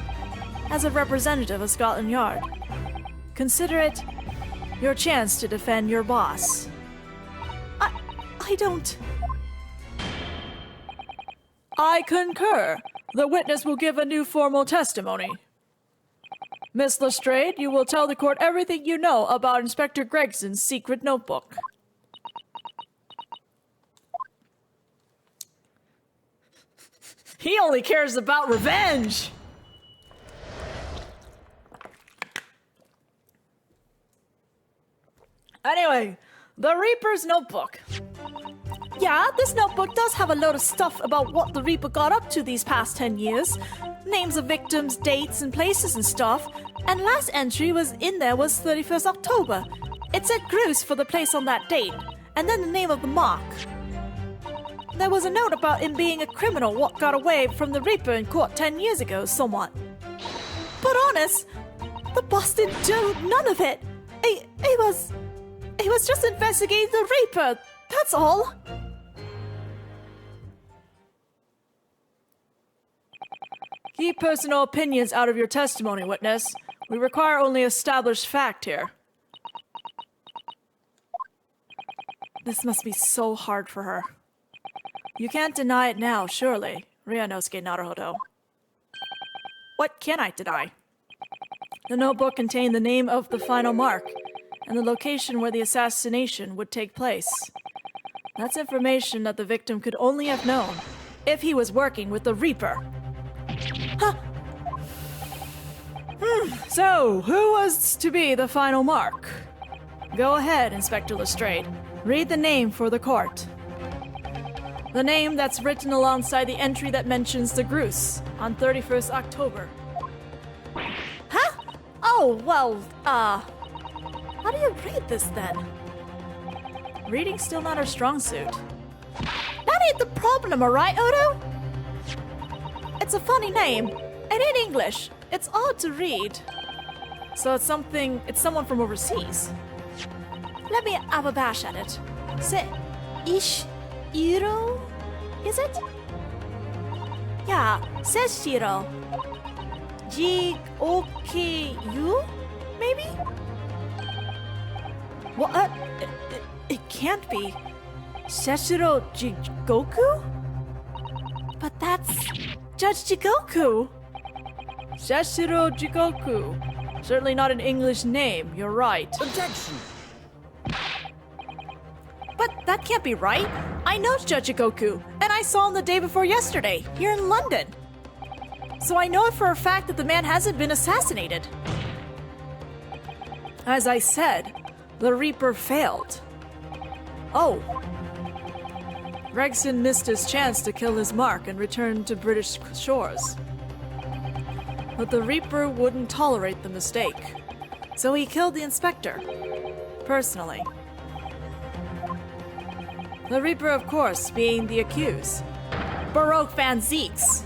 as a representative of Scotland Yard. Consider it your chance to defend your boss. I don't... I concur. The witness will give a new formal testimony. Miss Lestrade, you will tell the court everything you know about Inspector Gregson's secret notebook. He only cares about revenge! Anyway, the Reaper's notebook. Yeah, this notebook does have a load of stuff about what the Reaper got up to these past 10 years. Names of victims, dates, and places and stuff. And last entry was 31st October. It said Grus for the place on that date, and then the name of the mark. There was a note about him being a criminal what got away from the Reaper in court 10 years ago, somewhat. But honest, the boss didn't do none of it. He was just investigating the Reaper, that's all. Keep personal opinions out of your testimony, witness. We require only established fact here. This must be so hard for her. You can't deny it now, surely, Ryanosuke Naruhodo. What can I deny? The notebook contained the name of the final mark, and the location where the assassination would take place. That's information that the victim could only have known if he was working with the Reaper. Huh. So, who was to be the final mark? Go ahead, Inspector Lestrade. Read the name for the court. The name that's written alongside the entry that mentions the Groose on 31st October. Huh? Oh, well, how do you read this then? Reading's still not our strong suit. That ain't the problem, alright, Odo? It's a funny name, and in English, it's odd to read. So it's someone from overseas. Let me have a bash at it. Say, Iro? Is it? Yeah, Seshiro. Jigoku, maybe? What? It can't be. Seshiro Jigoku? But that's Judge Jigoku! Seshiro Jigoku. Certainly not an English name, you're right. Objection! But that can't be right. I know Judge Jigoku, and I saw him the day before yesterday, here in London. So I know for a fact that the man hasn't been assassinated. As I said, the Reaper failed. Oh. Gregson missed his chance to kill his mark and return to British shores. But the Reaper wouldn't tolerate the mistake, so he killed the inspector, personally. The Reaper, of course, being the accused, Baroque Van Zeeks.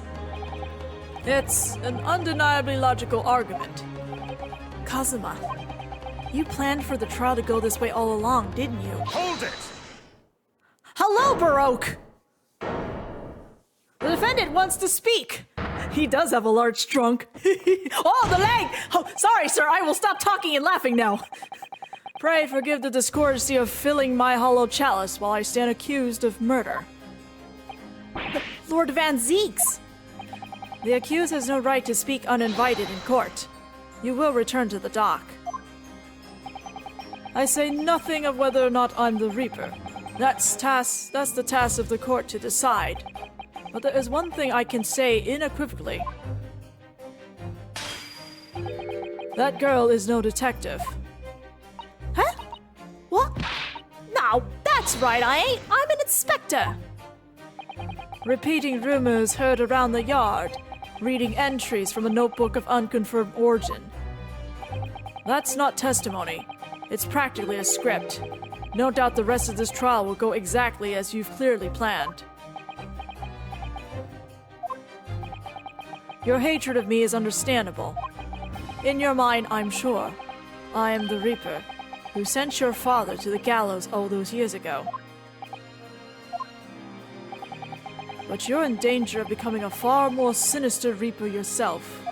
It's an undeniably logical argument. Kazuma, you planned for the trial to go this way all along, didn't you? Hold it! Hello, Baroque! The defendant wants to speak. He does have a large trunk. Oh, the leg! Oh, sorry, sir, I will stop talking and laughing now. Pray forgive the discourtesy of filling my hollow chalice while I stand accused of murder. Lord Van Zeeks! The accused has no right to speak uninvited in court. You will return to the dock. I say nothing of whether or not I'm the Reaper. That's the task of the court to decide. But there is one thing I can say unequivocally. That girl is no detective. Huh? What? No, that's right, I ain't. I'm an inspector. Repeating rumors heard around the yard, reading entries from a notebook of unconfirmed origin. That's not testimony. It's practically a script. No doubt the rest of this trial will go exactly as you've clearly planned. Your hatred of me is understandable. In your mind, I'm sure, I am the Reaper, who sent your father to the gallows all those years ago. But you're in danger of becoming a far more sinister Reaper yourself,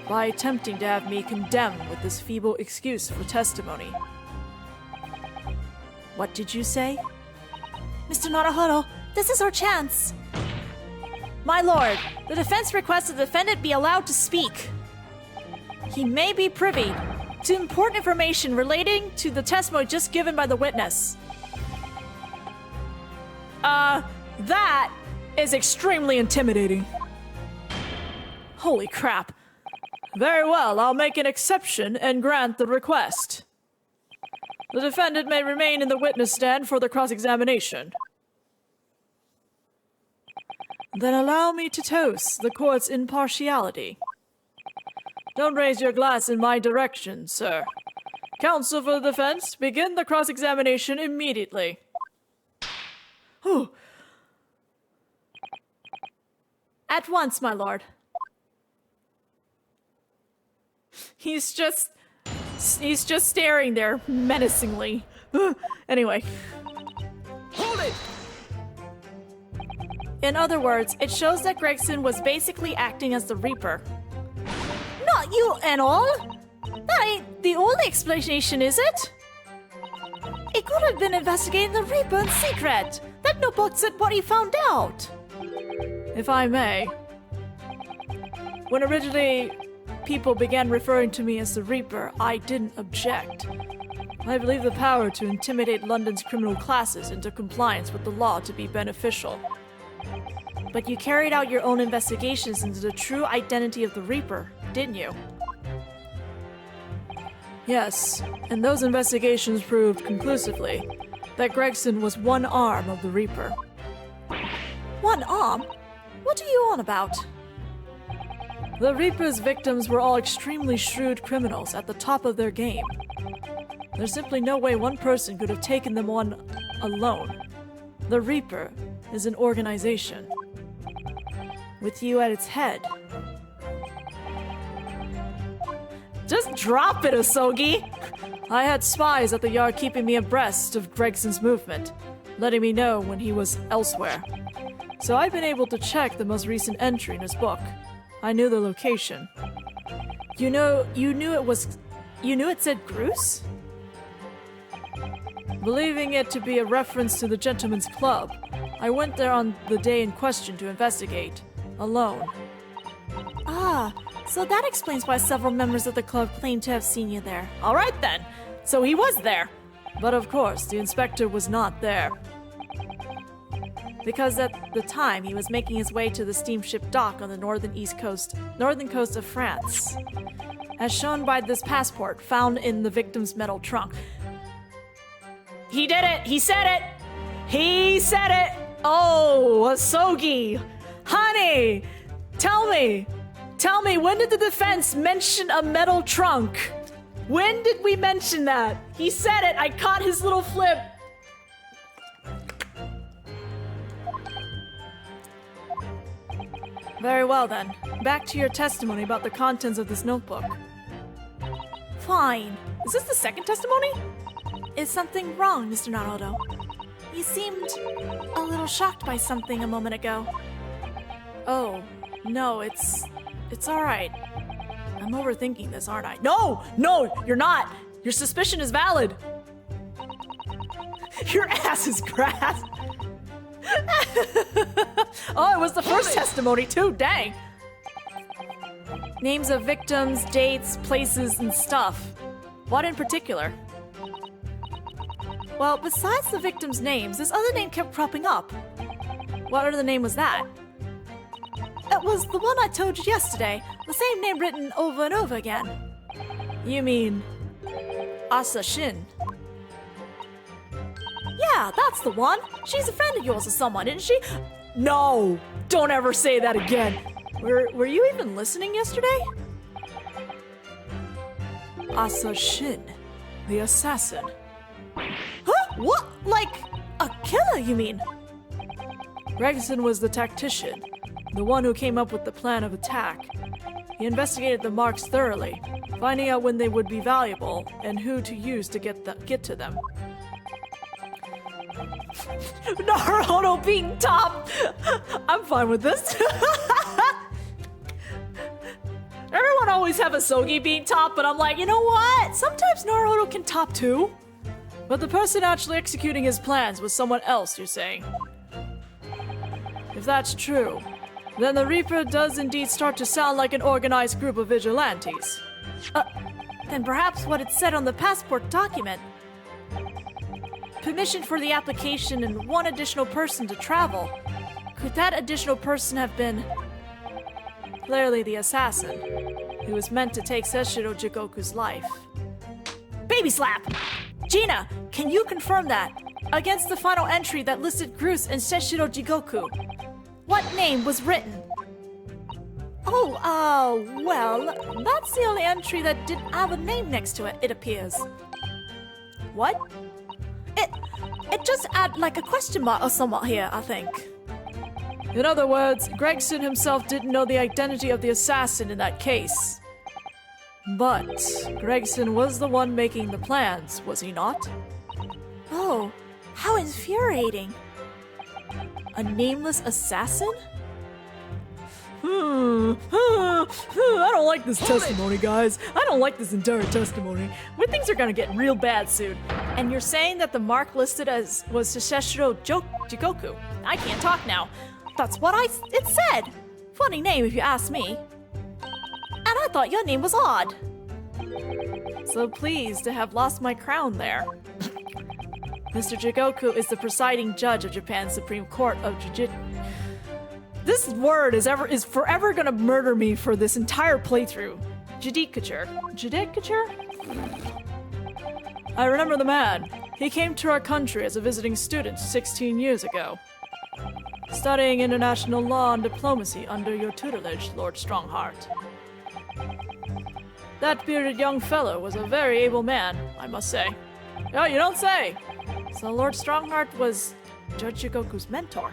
by attempting to have me condemned with this feeble excuse for testimony. What did you say? Mr. Naruhodo, this is our chance. My lord, the defense requests the defendant be allowed to speak. He may be privy to important information relating to the testimony just given by the witness. That is extremely intimidating. Holy crap. Very well, I'll make an exception and grant the request. The defendant may remain in the witness stand for the cross-examination. Then allow me to toast the court's impartiality. Don't raise your glass in my direction, sir. Counsel for the defense, begin the cross-examination immediately. Whew. At once, my lord. He's just staring there menacingly. Anyway. Hold it! In other words, it shows that Gregson was basically acting as the Reaper. Not you and all. That ain't the only explanation, is it? He could have been investigating the Reaper in secret. That notebook said what he found out. If I may. When originally people began referring to me as the Reaper, I didn't object. I believe the power to intimidate London's criminal classes into compliance with the law to be beneficial. But you carried out your own investigations into the true identity of the Reaper, didn't you? Yes, and those investigations proved conclusively that Gregson was one arm of the Reaper. One arm? What are you on about? The Reaper's victims were all extremely shrewd criminals at the top of their game. There's simply no way one person could have taken them on alone. The Reaper is an organization, with you at its head. Just drop it, Asogi! I had spies at the yard keeping me abreast of Gregson's movement, letting me know when he was elsewhere. So I've been able to check the most recent entry in his book. I knew the location. You knew it said Gruce? Believing it to be a reference to the Gentleman's Club, I went there on the day in question to investigate, alone. Ah, so that explains why several members of the club claim to have seen you there. All right then, so he was there. But of course, the inspector was not there. Because at the time, he was making his way to the steamship dock on the northern coast of France, as shown by this passport found in the victim's metal trunk. He did it! He said it! He said it! Oh, Asogi! Honey! Tell me, when did the defense mention a metal trunk? When did we mention that? He said it! I caught his little flip! Very well then. Back to your testimony about the contents of this notebook. Fine. Is this the second testimony? Is something wrong, Mr. Naruto? You seemed a little shocked by something a moment ago. Oh, no, it's all right. I'm overthinking this, aren't I? No, you're not. Your suspicion is valid. Your ass is grass. Oh, it was the first testimony too, dang. Names of victims, dates, places, and stuff. What in particular? Well, besides the victims' names, this other name kept cropping up. What other name was that? It was the one I told you yesterday. The same name written over and over again. You mean assassin? Yeah, that's the one. She's a friend of yours or someone, isn't she? No! Don't ever say that again! Were you even listening yesterday? Assassin, the assassin. Huh? What? Like a killer, you mean? Gregson was the tactician, the one who came up with the plan of attack. He investigated the marks thoroughly, finding out when they would be valuable and who to use to get to them. Naruto being top! I'm fine with this. Everyone always have Asogi being top, but I'm like, you know what? Sometimes Naruto can top too. But the person actually executing his plans was someone else, you're saying? If that's true, then the Reaper does indeed start to sound like an organized group of vigilantes. Then perhaps what it said on the passport document. Permission for the application and one additional person to travel. Could that additional person have been... Clearly the assassin, who was meant to take Seshiro Jigoku's life. Baby slap! Gina, can you confirm that? Against the final entry that listed Gruce and Seshiro Jigoku, what name was written? Well, that's the only entry that didn't have a name next to it, it appears. What? It just had like a question mark or somewhat here, I think. In other words, Gregson himself didn't know the identity of the assassin in that case. But Gregson was the one making the plans, was he not? Oh, how infuriating. A nameless assassin? I don't like this testimony, guys. I don't like this entire testimony. Things are gonna get real bad soon. And you're saying that the mark listed as was Seshiro Jigoku. I can't talk now. That's what it said. Funny name if you ask me. And I thought your name was odd. So pleased to have lost my crown there. Mr. Jigoku is the presiding judge of Japan's Supreme Court of This word is forever gonna murder me for this entire playthrough. Jigoku. I remember the man. He came to our country as a visiting student 16 years ago, studying international law and diplomacy under your tutelage, Lord Strongheart. That bearded young fellow was a very able man, I must say. Oh, you don't say! So Lord Strongheart was Judge Jigoku's mentor.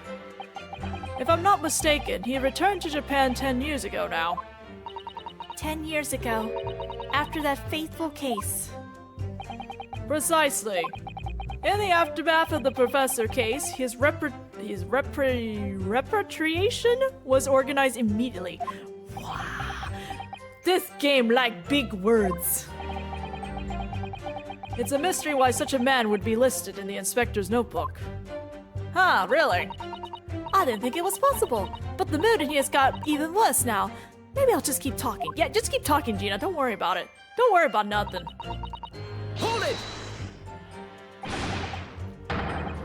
If I'm not mistaken, he returned to Japan 10 years ago now. 10 years ago, after that fateful case. Precisely. In the aftermath of the professor case, his repatriation was organized immediately. Wow. This game like big words. It's a mystery why such a man would be listed in the inspector's notebook. Huh, really? I didn't think it was possible, but the mood in here has got even worse now. Maybe I'll just keep talking. Yeah, just keep talking, Gina. Don't worry about it. Don't worry about nothing. Hold it!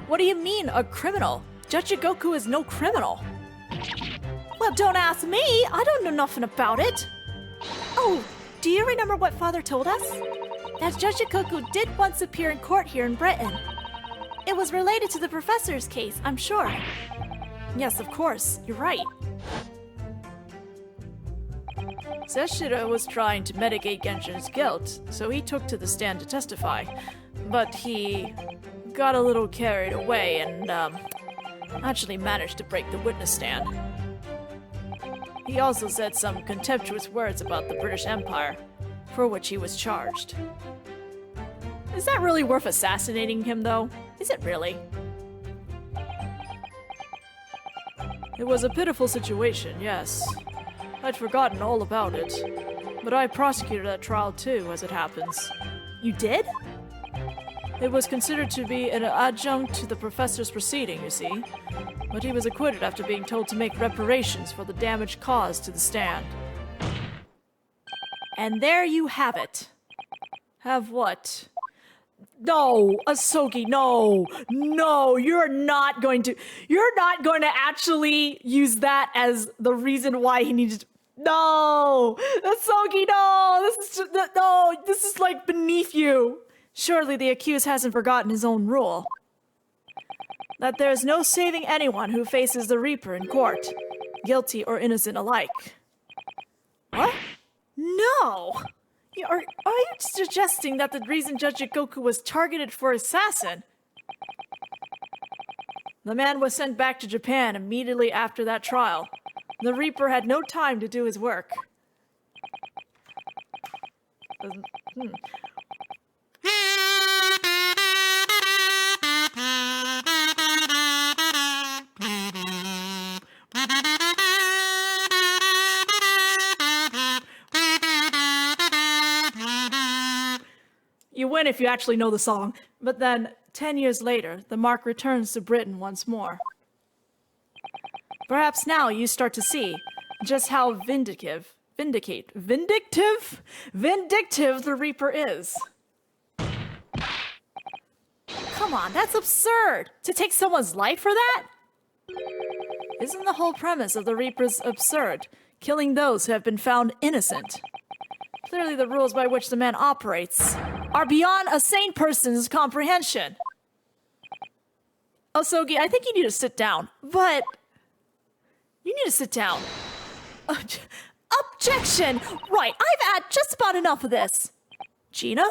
What do you mean, a criminal? Judge Jigoku is no criminal. Well, don't ask me. I don't know nothing about it. Oh, do you remember what Father told us? That Judge Jigoku did once appear in court here in Britain. It was related to the professor's case, I'm sure. Yes, of course. You're right. Seshiro was trying to mitigate Genshin's guilt, so he took to the stand to testify. But he got a little carried away and, actually managed to break the witness stand. He also said some contemptuous words about the British Empire, for which he was charged. Is that really worth assassinating him, though? Is it really? It was a pitiful situation, yes. I'd forgotten all about it. But I prosecuted that trial too, as it happens. You did? It was considered to be an adjunct to the professor's proceeding, you see. But he was acquitted after being told to make reparations for the damage caused to the stand. And there you have it. Have what? No, Asogi, no, you're not going to actually use that as the reason why he needed to. No, Asogi, no, this is like beneath you. Surely the accused hasn't forgotten his own rule. That there's no saving anyone who faces the Reaper in court, guilty or innocent alike. What? No! Are you suggesting that the reason Judge Jigoku was targeted for assassin? The man was sent back to Japan immediately after that trial. The Reaper had no time to do his work. You win if you actually know the song. But then, 10 years later, the mark returns to Britain once more. Perhaps now you start to see just how vindictive the Reaper is. Come on, that's absurd! To take someone's life for that? Isn't the whole premise of the Reapers absurd? Killing those who have been found innocent. Clearly the rules by which the man operates are beyond a sane person's comprehension. Osogi, I think you need to sit down. But you need to sit down. Objection! Right, I've had just about enough of this. Gina?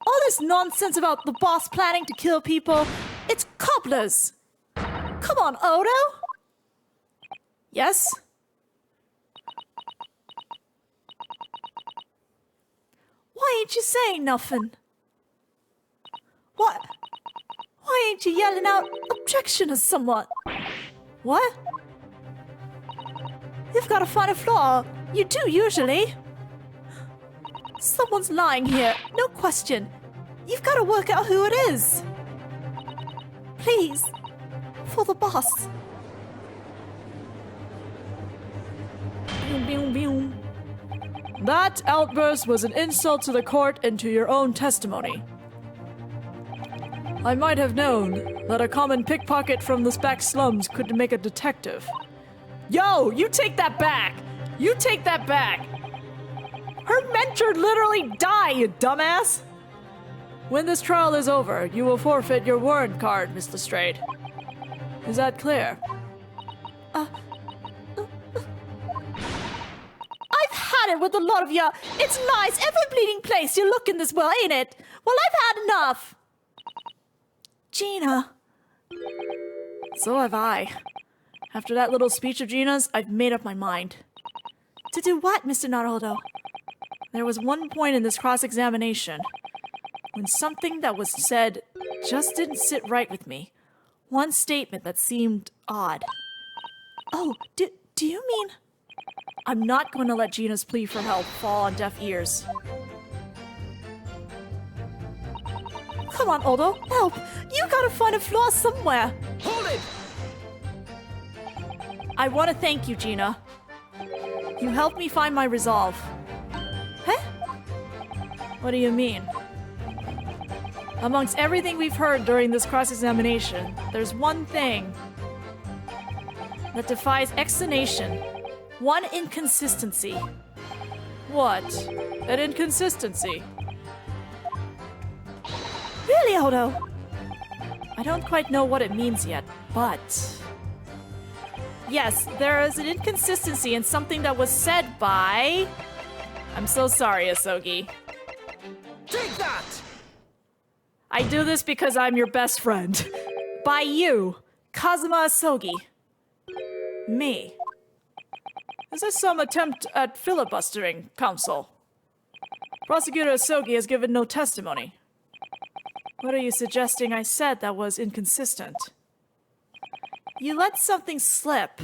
All this nonsense about the boss planning to kill people, it's cobblers. Come on, Odo. Yes? Why ain't you saying nothing? What? Why ain't you yelling out objection or somewhat? What? You've got to find a flaw. You do usually. Someone's lying here, no question. You've got to work out who it is. Please, for the boss. Boom, boom, boom. That outburst was an insult to the court and to your own testimony. I might have known that a common pickpocket from the back slums could make a detective. Yo, you take that back! You take that back! Her mentor literally died, you dumbass! When this trial is over, you will forfeit your warrant card, Miss Lestrade. Is that clear? I've had it with a lot of ya. It's nice, ever-bleeding place you look in this well, ain't it? Well, I've had enough. Gina. So have I. After that little speech of Gina's, I've made up my mind. To do what, Mr. Naruhodo? There was one point in this cross-examination when something that was said just didn't sit right with me. One statement that seemed odd. Oh, do you mean... I'm not going to let Gina's plea for help fall on deaf ears. Come on, Odo, help! You gotta find a flaw somewhere! Hold it! I want to thank you, Gina. You helped me find my resolve. Huh? What do you mean? Amongst everything we've heard during this cross-examination, there's one thing that defies explanation. One inconsistency. What? An inconsistency? Really, Odo? I don't quite know what it means yet, but... Yes, there is an inconsistency in something that was said by... I'm so sorry, Asogi. Take that! I do this because I'm your best friend. By you, Kazuma Asogi. Me. Is this some attempt at filibustering, counsel? Prosecutor Asogi has given no testimony. What are you suggesting I said that was inconsistent? You let something slip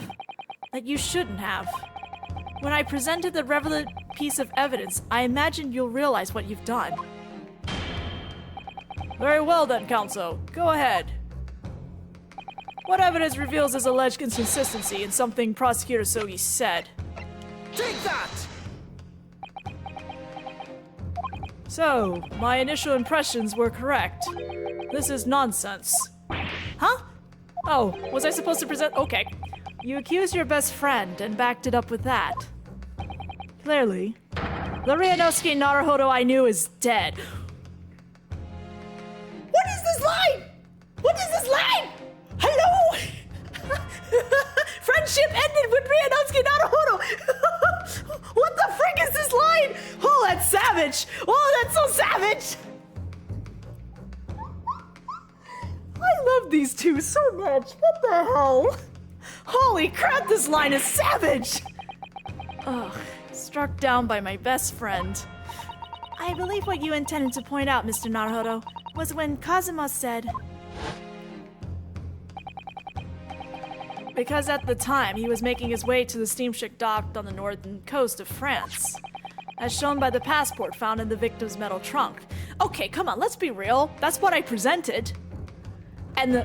that you shouldn't have. When I presented the relevant piece of evidence, I imagined you'll realize what you've done. Very well then, counsel. Go ahead. What evidence reveals this alleged inconsistency in something Prosecutor Asogi said? Take that! So, my initial impressions were correct. This is nonsense. Huh? Oh, was I supposed to present? Okay. You accused your best friend and backed it up with that. Clearly, the Ryunosuke Naruhodo I knew is dead. What is this line? What is this line? Hello? Friendship ended with Ryunosuke Naruhodo. What the frick is this line? Oh, that's savage. Oh, that's so savage. I love these two so much. What the hell? Holy crap, this line is savage. Ugh, struck down by my best friend. I believe what you intended to point out, Mr. Naruhodo, was when Kazuma said... Because at the time, he was making his way to the steamship docked on the northern coast of France, as shown by the passport found in the victim's metal trunk. Okay, come on, let's be real. That's what I presented. And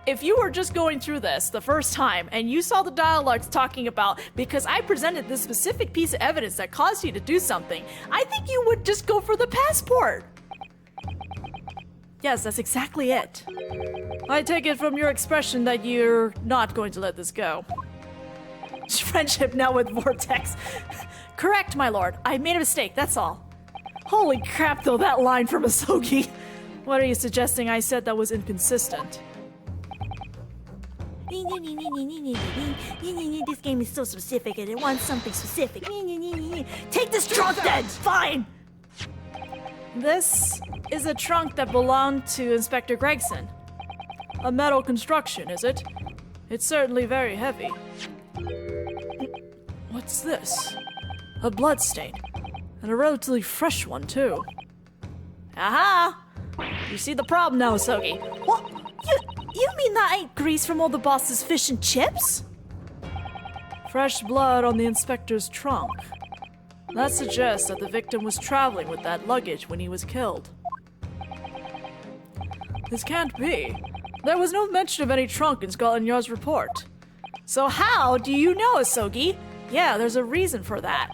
if you were just going through this the first time and you saw the dialogues talking about, because I presented this specific piece of evidence that caused you to do something, I think you would just go for the passport. Yes, that's exactly it. I take it from your expression that you're not going to let this go. Friendship now with Vortex. Correct, my lord. I made a mistake, that's all. Holy crap, though, that line from Asogi. What are you suggesting I said that was inconsistent? This game is so specific and it wants something specific. Take this trunk then! Fine! This is a trunk that belonged to Inspector Gregson. A metal construction, is it? It's certainly very heavy. What's this? A bloodstain. And a relatively fresh one, too. Aha! You see the problem now, Asogi. What? You mean that ain't grease from all the boss's fish and chips? Fresh blood on the inspector's trunk. That suggests that the victim was traveling with that luggage when he was killed. This can't be. There was no mention of any trunk in Scotland Yard's report. So how do you know, Asogi? Yeah, there's a reason for that.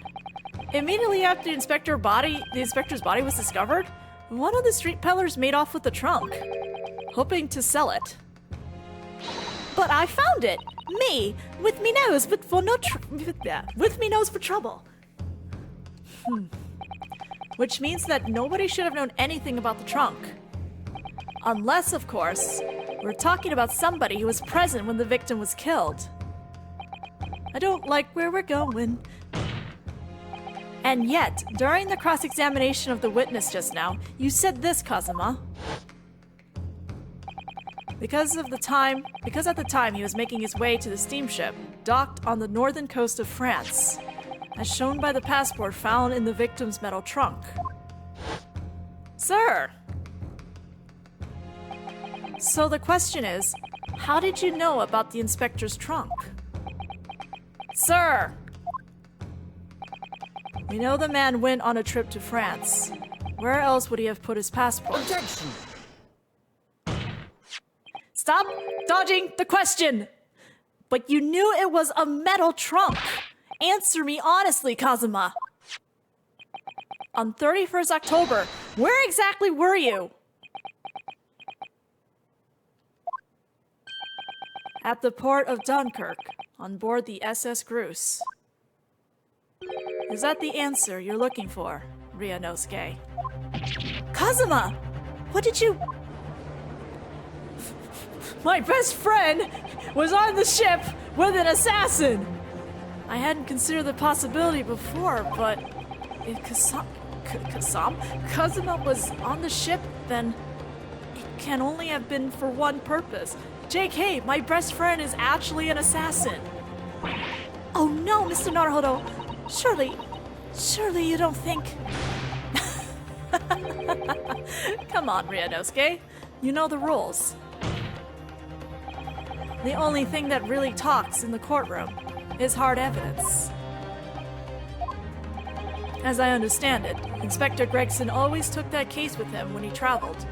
Immediately after the inspector's body was discovered, one of the street peddlers made off with the trunk. hoping to sell it. But I found it! Me! With me nose, but for no with me nose for trouble. Which means that nobody should have known anything about the trunk. Unless, of course, we're talking about somebody who was present when the victim was killed. I don't like where we're going. And yet, during the cross-examination of the witness just now, you said this, Kazuma. Because at the time he was making his way to the steamship, docked on the northern coast of France, as shown by the passport found in the victim's metal trunk. Sir! So the question is, how did you know about the inspector's trunk? Sir! We know the man went on a trip to France. Where else would he have put his passport? Objection! Stop dodging the question! But you knew it was a metal trunk! Answer me honestly, Kazuma! On 31st October, where exactly were you? At the port of Dunkirk, on board the SS Grus. Is that the answer you're looking for, Ryunosuke? Kazuma! What did you... My best friend was on the ship with an assassin! I hadn't considered the possibility before, but if Kazuma was on the ship, then it can only have been for one purpose. JK, my best friend is actually an assassin. Oh no, Mr. Naruhodo. Surely you don't think... Come on, Ryunosuke. You know the rules. The only thing that really talks in the courtroom is hard evidence. As I understand it, Inspector Gregson always took that case with him when he traveled.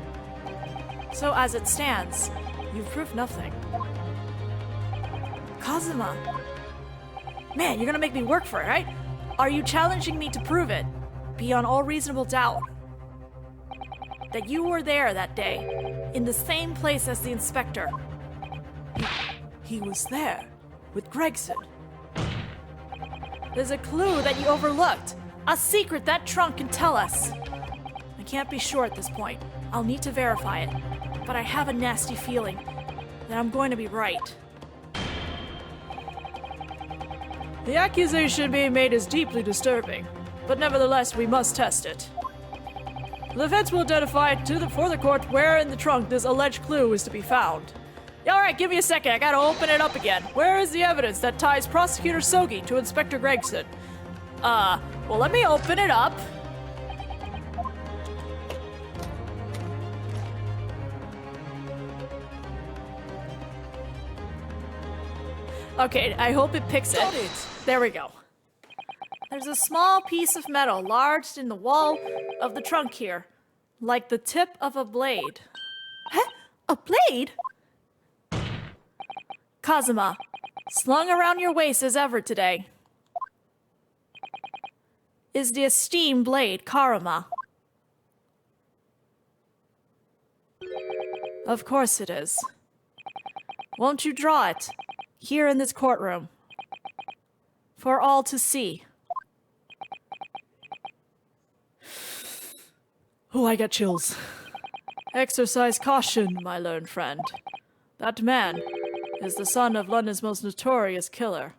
So as it stands, you've proved nothing. Kazuma! Man, you're gonna make me work for it, right? Are you challenging me to prove it, beyond all reasonable doubt, that you were there that day, in the same place as the inspector? He was there, with Gregson. There's a clue that you overlooked, a secret that trunk can tell us. I can't be sure at this point. I'll need to verify it, but I have a nasty feeling that I'm going to be right. The accusation being made is deeply disturbing, but nevertheless we must test it. The defense will identify for the court where in the trunk this alleged clue is to be found. Alright, give me a second, I gotta open it up again. Where is the evidence that ties Prosecutor Sogi to Inspector Gregson? Well, let me open it up. Okay, I hope it picks Got it. it! There we go. There's a small piece of metal lodged in the wall of the trunk here, like the tip of a blade. Huh? A blade? Kazuma, slung around your waist as ever today, is the esteemed blade Karuma. Of course it is. Won't you draw it, here in this courtroom, for all to see? Oh, I got chills. Exercise caution, my learned friend. That man is the son of London's most notorious killer.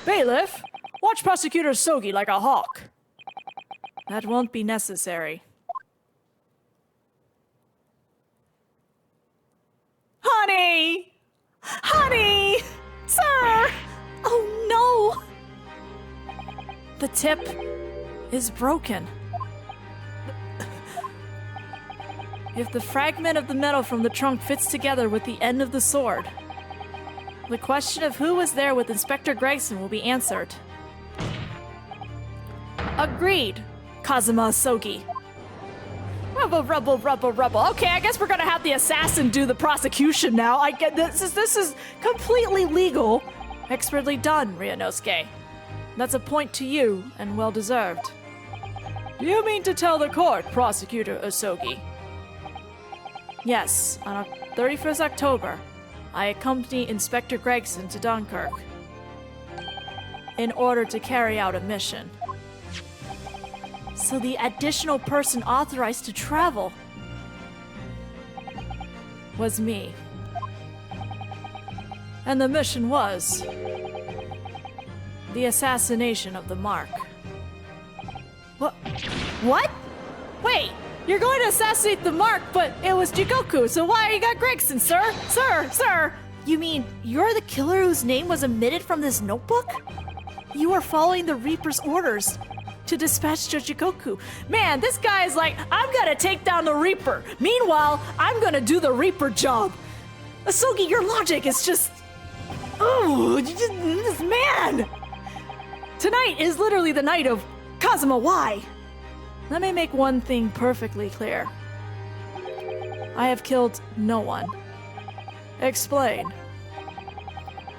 Bailiff, watch Prosecutor Sogi like a hawk. That won't be necessary. Honey! Honey! Sir! Oh no! The tip is broken. If the fragment of the metal from the trunk fits together with the end of the sword, the question of who was there with Inspector Gregson will be answered. Agreed, Kazuma Sogi. Rubble. Okay, I guess we're gonna have the assassin do the prosecution now. I get this is completely legal. Expertly done, Ryunosuke. That's a point to you, and well deserved. Do you mean to tell the court, Prosecutor Osogi, Yes, on 31st October, I accompany Inspector Gregson to Dunkirk in order to carry out a mission. So the additional person authorized to travel Was me. And the mission was the assassination of the Mark. What? Wait, you're going to assassinate the Mark, but it was Jigoku, so why you got Gregson, sir? Sir! You mean you're the killer whose name was omitted from this notebook? You are following the Reaper's orders to dispatch Jigoku. Man, this guy is like, I'm gonna take down the Reaper. Meanwhile, I'm gonna do the Reaper job. Asogi, your logic is just... Oh, this man! Tonight is literally the night of Kazuma, why? Let me make one thing perfectly clear. I have killed no one. Explain.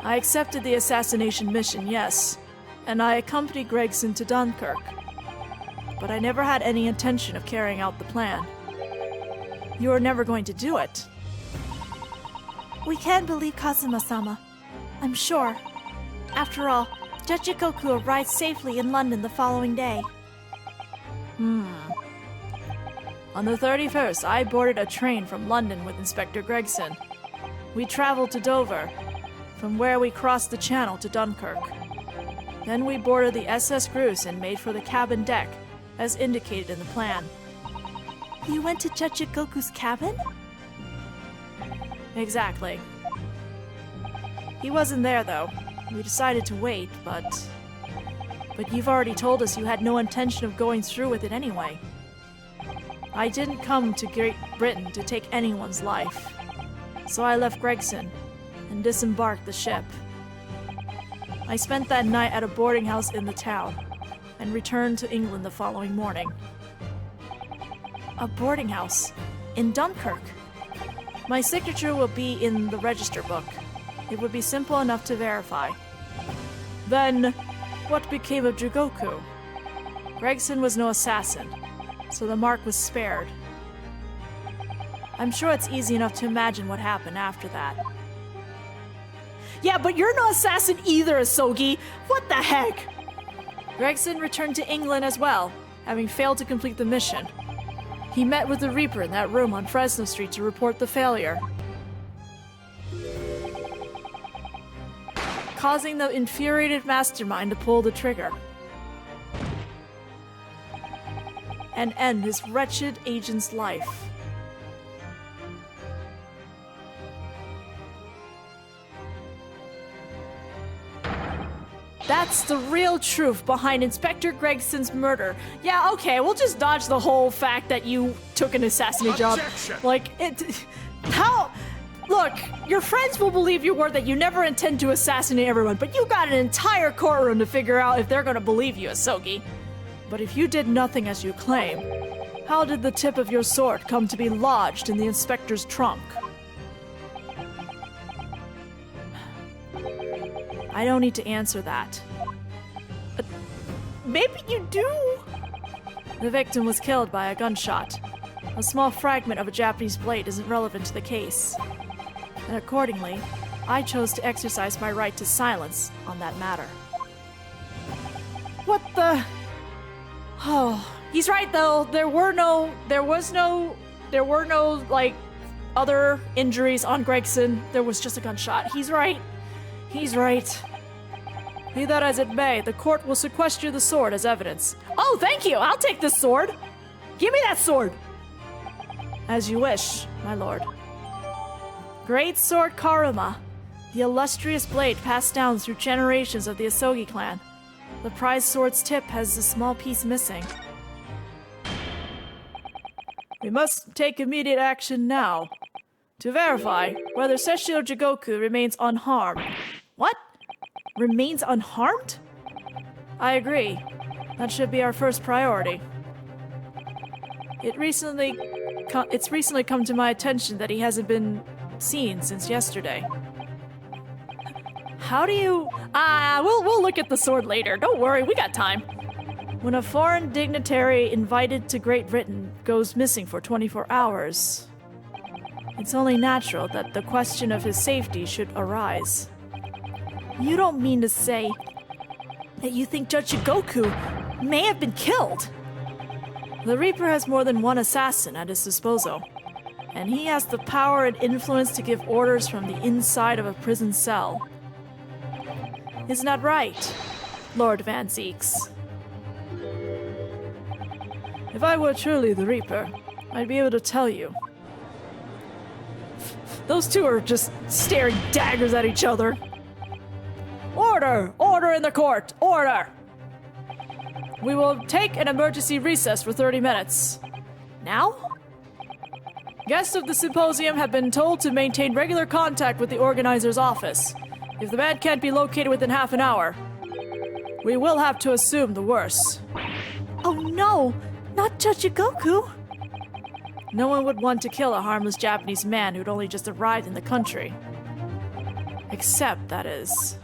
I accepted the assassination mission, yes, and I accompanied Gregson to Dunkirk. But I never had any intention of carrying out the plan. You are never going to do it. We can't believe Kazuma-sama. I'm sure. After all, Jigoku arrived safely in London the following day. On the 31st, I boarded a train from London with Inspector Gregson. We traveled to Dover, from where we crossed the Channel to Dunkirk. Then we boarded the SS Gruce and made for the cabin deck, as indicated in the plan. You went to Jigoku's cabin? Exactly. He wasn't there, though. We decided to wait, but you've already told us you had no intention of going through with it anyway. I didn't come to Great Britain to take anyone's life. So I left Gregson and disembarked the ship. I spent that night at a boarding house in the town and returned to England the following morning. A boarding house? In Dunkirk? My signature will be in the register book. It would be simple enough to verify. Then, what became of Jigoku? Gregson was no assassin, so the Mark was spared. I'm sure it's easy enough to imagine what happened after that. Yeah, but you're no assassin either, Asogi! What the heck? Gregson returned to England as well, having failed to complete the mission. He met with the Reaper in that room on Fresno Street to report the failure, causing the infuriated mastermind to pull the trigger and end his wretched agent's life. That's the real truth behind Inspector Gregson's murder. Yeah, okay, we'll just dodge the whole fact that you took an assassinate job. Like, how... Look, your friends will believe your word that you never intend to assassinate everyone, but you got an entire courtroom to figure out if they're gonna believe you, Asogi. But if you did nothing as you claim, how did the tip of your sword come to be lodged in the inspector's trunk? I don't need to answer that. Maybe you do. The victim was killed by a gunshot. A small fragment of a Japanese blade isn't relevant to the case. And accordingly, I chose to exercise my right to silence on that matter. What the... Oh, he's right though. There were no, like, other injuries on Gregson. There was just a gunshot. He's right. He's right. Be that as it may, the court will sequester the sword as evidence. Oh, thank you! I'll take this sword! Give me that sword! As you wish, my lord. Great Sword Karuma, the illustrious blade passed down through generations of the Asogi clan. The prized sword's tip has a small piece missing. We must take immediate action now to verify whether Seshiro Jigoku remains unharmed. What? Remains unharmed? I agree. That should be our first priority. It's recently come to my attention that he hasn't been seen since yesterday. How do you... we'll look at the sword later. Don't worry, we got time. When a foreign dignitary invited to Great Britain goes missing for 24 hours, It's only natural that the question of his safety should arise. You don't mean to say that you think Judge Jigoku may have been killed? The Reaper has more than one assassin at his disposal, and he has the power and influence to give orders from the inside of a prison cell. Isn't that right, Lord Van Zeeks? If I were truly the Reaper, I'd be able to tell you. Those two are just staring daggers at each other. Order! Order in the court! Order! We will take an emergency recess for 30 minutes. Now? Guests of the symposium have been told to maintain regular contact with the organizer's office. If the man can't be located within half an hour, we will have to assume the worst. Oh no! Not Judge Jigoku! No one would want to kill a harmless Japanese man who'd only just arrived in the country. Except, that is,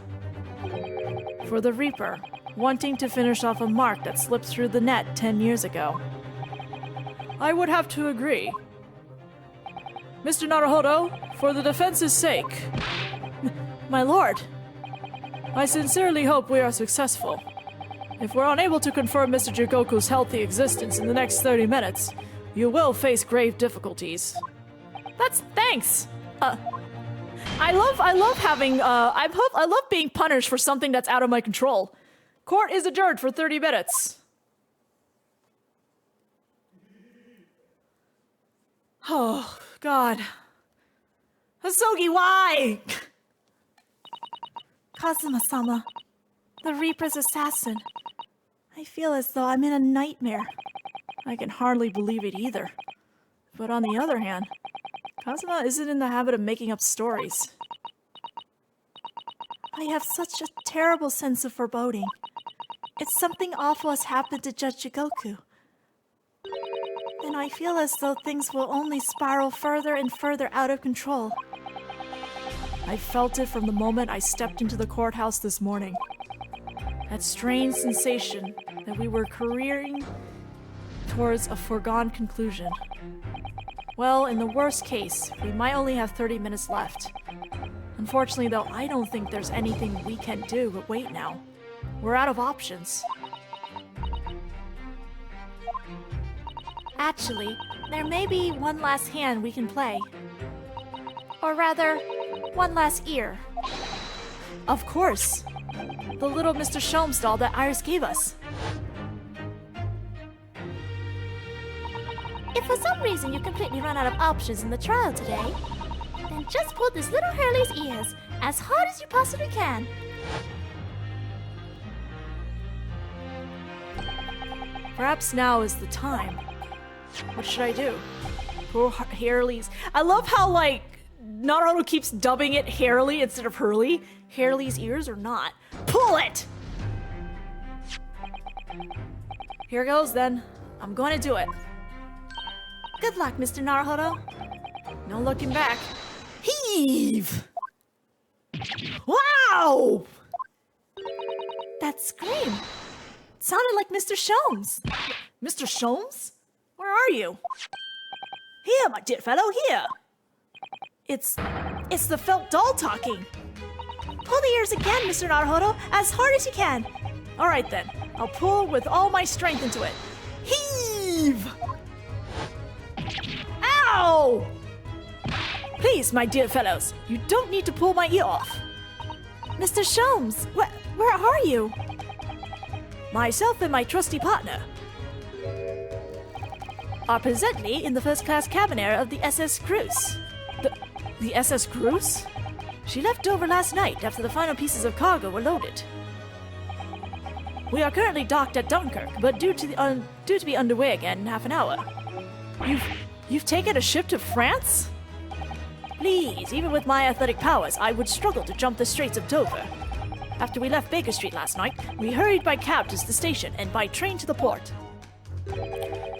for the Reaper, wanting to finish off a mark that slipped through the net 10 years ago. I would have to agree. Mr. Naruhodo, for the defense's sake, My lord! I sincerely hope we are successful. If we're unable to confirm Mr. Jigoku's healthy existence in the next 30 minutes, you will face grave difficulties. Thanks! I love having, I love being punished for something that's out of my control. Court is adjourned for 30 minutes. Oh, God. Hosogi, why? Kazuma-sama, the Reaper's assassin. I feel as though I'm in a nightmare. I can hardly believe it either. But on the other hand, Kazuma isn't in the habit of making up stories. I have such a terrible sense of foreboding. It's something awful has happened to Judge Jigoku. And I feel as though things will only spiral further and further out of control. I felt it from the moment I stepped into the courthouse this morning. That strange sensation that we were careering towards a foregone conclusion. Well, in the worst case, we might only have 30 minutes left. Unfortunately, though, I don't think there's anything we can do but wait now. We're out of options. Actually, there may be one last hand we can play. Or rather, one last ear. Of course! The little Mr. Sholmes doll that Iris gave us. If for some reason you completely run out of options in the trial today, then just pull this little Hurley's ears as hard as you possibly can. Perhaps now is the time. What should I do? Poor Hurley's. I love how, like, Naruto keeps dubbing it Hurley instead of Hurley. Hurley's ears or not. Pull it! Here goes then. I'm going to do it. Good luck, Mr. Naruhodo. No looking back. Heave! Wow! That scream sounded like Mr. Sholmes. Mr. Sholmes? Where are you? Here, my dear fellow, here! It's the felt doll talking. Pull the ears again, Mr. Naruhodo, as hard as you can. All right then, I'll pull with all my strength into it. Heave! Ow! Please, my dear fellows, you don't need to pull my ear off. Mr. Sholmes, where are you? Myself and my trusty partner are presently in the first-class cabin area of the SS Cruise. The SS Cruise? She left over last night after the final pieces of cargo were loaded. We are currently docked at Dunkirk, but due to be underway again in half an hour. You've taken a ship to France? Please, even with my athletic powers, I would struggle to jump the Straits of Dover. After we left Baker Street last night, we hurried by cab to the station and by train to the port,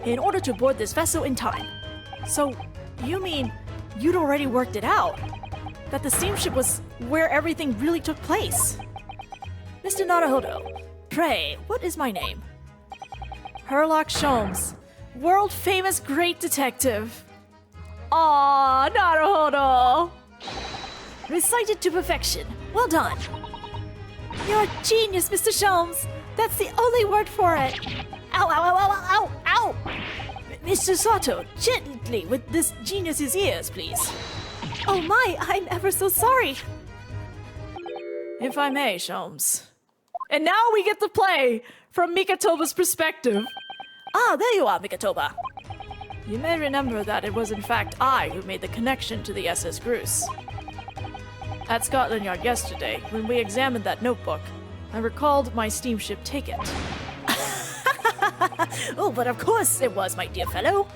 in order to board this vessel in time. So, you mean you'd already worked it out? That the steamship was where everything really took place? Mr. Naruhodo, pray, what is my name? Herlock Sholmes, world-famous great detective. Aw, Naruhodo! Recited to perfection. Well done. You're a genius, Mr. Sholmes. That's the only word for it. Ow, ow, ow, ow, ow, ow! Mr. Sato, gently with this genius's ears, please. Oh my, I'm ever so sorry. If I may, Sholmes. And now we get to play from Mikatoba's perspective. Ah, there you are, Mikatoba. You may remember that it was in fact I who made the connection to the SS Bruce. At Scotland Yard yesterday, when we examined that notebook, I recalled my steamship ticket. Oh, but of course it was, my dear fellow.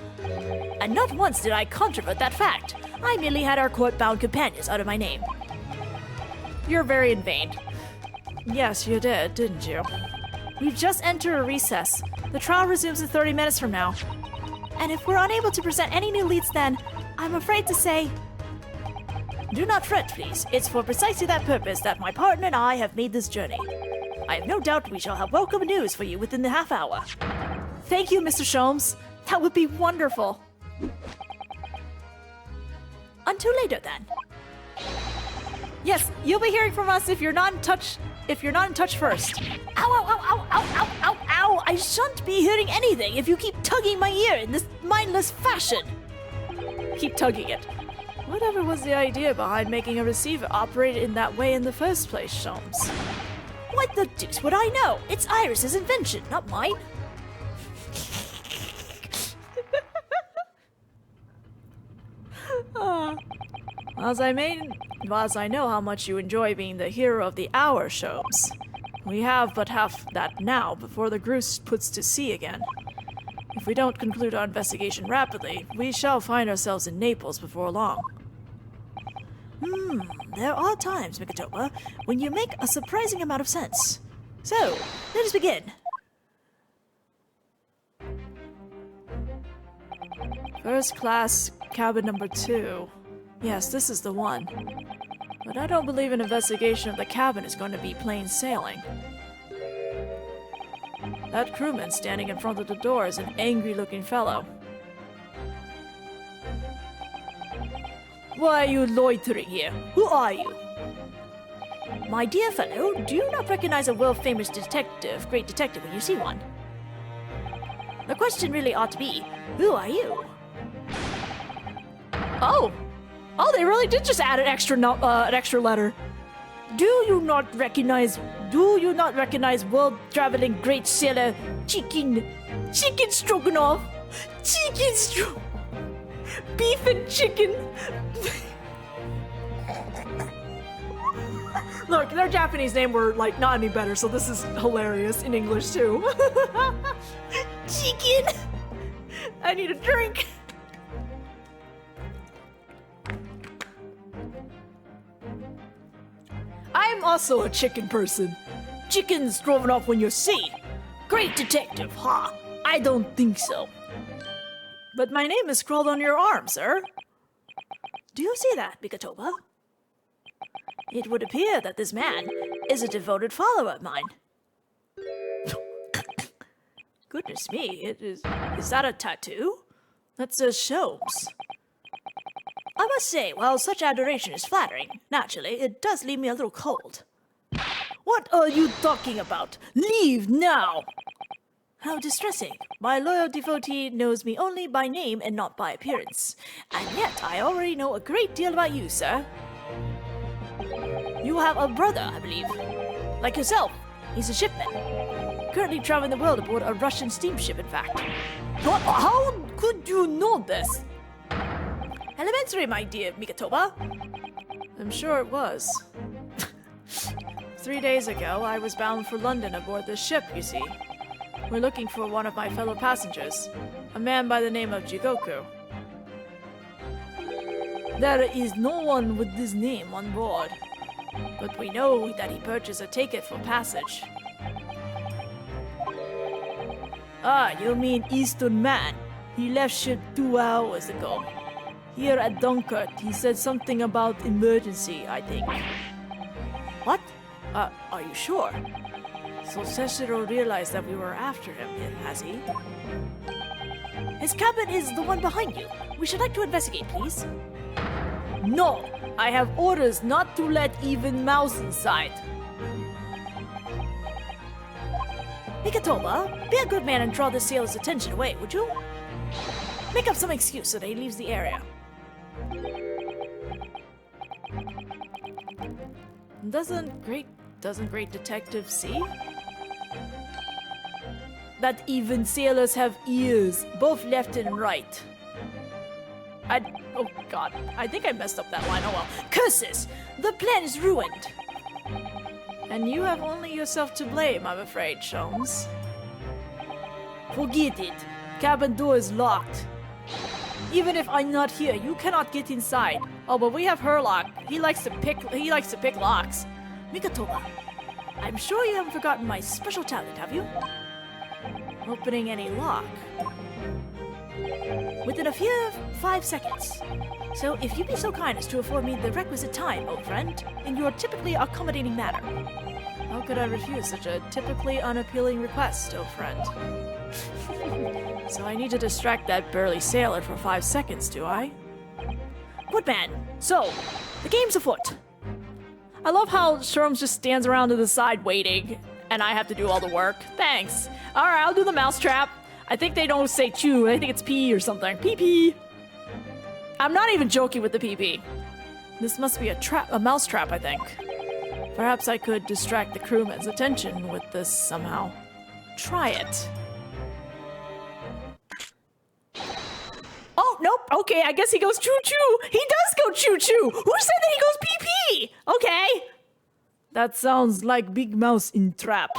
And not once did I controvert that fact. I merely had our court-bound companions out of my name. You're very vain. Yes, you did, didn't you? We've just entered a recess. The trial resumes in 30 minutes from now. And if we're unable to present any new leads then, I'm afraid to say... Do not fret, please. It's for precisely that purpose that my partner and I have made this journey. I have no doubt we shall have welcome news for you within the half hour. Thank you, Mr. Sholmes. That would be wonderful. Until later, then. Yes, you'll be hearing from us if you're not in touch. If you're not in touch first. Ow, ow, ow, ow, ow, ow, ow, ow! I shan't be hearing anything if you keep tugging my ear in this mindless fashion. Keep tugging it. Whatever was the idea behind making a receiver operate in that way in the first place, Sholmes? What the deuce would I know? It's Iris's invention, not mine. As I know how much you enjoy being the hero of the hour, Sholmes, we have but half that now before the Groose puts to sea again. If we don't conclude our investigation rapidly, we shall find ourselves in Naples before long. There are times, Mikatoba, when you make a surprising amount of sense. So, let us begin. First class, cabin number 2. Yes, this is the one. But I don't believe an investigation of the cabin is going to be plain sailing. That crewman standing in front of the door is an angry-looking fellow. Why are you loitering here? Who are you? My dear fellow, do you not recognize a world-famous detective, great detective, when you see one? The question really ought to be, who are you? Oh, they really did just add an extra letter. Do you not recognize world-traveling great sailor Chicken Stroganoff? Beef and chicken. Look, their Japanese name were like not any better, so this is hilarious in English too. Chicken. I need a drink. I'm also a chicken person. Chicken's driven off when you see. Great detective, huh? I don't think so. But my name is scrawled on your arm, sir. Do you see that, Mikatoba? It would appear that this man is a devoted follower of mine. Goodness me, is that a tattoo? That says Sholmes. I must say, while such adoration is flattering, naturally, it does leave me a little cold. What are you talking about? Leave now! How distressing. My loyal devotee knows me only by name and not by appearance. And yet, I already know a great deal about you, sir. You have a brother, I believe. Like yourself. He's a shipman. Currently traveling the world aboard a Russian steamship, in fact. What? How could you know this? Elementary, my dear Mikatoba. I'm sure it was. 3 days ago, I was bound for London aboard this ship, you see. We're looking for one of my fellow passengers, a man by the name of Jigoku. There is no one with this name on board. But we know that he purchased a ticket for passage. Ah, you mean Eastern Man. He left ship 2 hours ago. Here at Dunkirk, he said something about emergency, I think. What? Are you sure? So Seshiro realized that we were after him, has he? His cabin is the one behind you. We should like to investigate, please. No, I have orders not to let even mouse inside. Mikatoba, be a good man and draw this sailor's attention away, would you? Make up some excuse so that he leaves the area. Doesn't great detective see that even sailors have ears, both left and right? Oh god, I think I messed up that line. Oh well. Curses! The plan is ruined. And you have only yourself to blame, I'm afraid, Sholmes. Forget it. Cabin door is locked. Even if I'm not here, you cannot get inside. Oh, but we have Herlock. He likes to pick locks. Mikatoba, I'm sure you haven't forgotten my special talent, have you? Opening any lock. Within a few 5 seconds. So if you'd be so kind as to afford me the requisite time, old friend, in your typically accommodating manner. How could I refuse such a typically unappealing request, old friend? So I need to distract that burly sailor for 5 seconds, do I? Good man. So, the game's afoot. I love how Sholmes just stands around to the side waiting, and I have to do all the work. Thanks. Alright, I'll do the mousetrap. I think they don't say chew, I think it's pee or something. Pee-pee. I'm not even joking with the pee-pee. This must be a mousetrap, I think. Perhaps I could distract the crewman's attention with this somehow. Try it. Oh, nope. Okay, I guess he goes choo-choo. He does go choo-choo. Who said that he goes pee-pee? Okay. That sounds like Big Mouse in trap.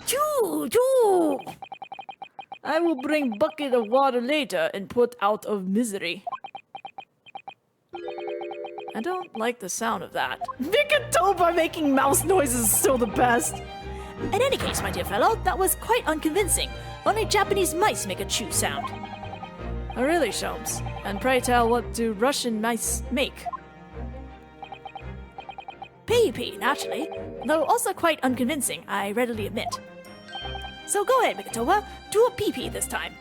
Choo-choo! I will bring bucket of water later and put out of misery. I don't like the sound of that. Mikatoba making mouse noises is still the best. In any case, my dear fellow, that was quite unconvincing. Only Japanese mice make a chew sound. Oh really, Sholmes? And pray tell, what do Russian mice make? Pee-pee, naturally, though also quite unconvincing, I readily admit. So go ahead, Mikatoba, do a pee-pee this time.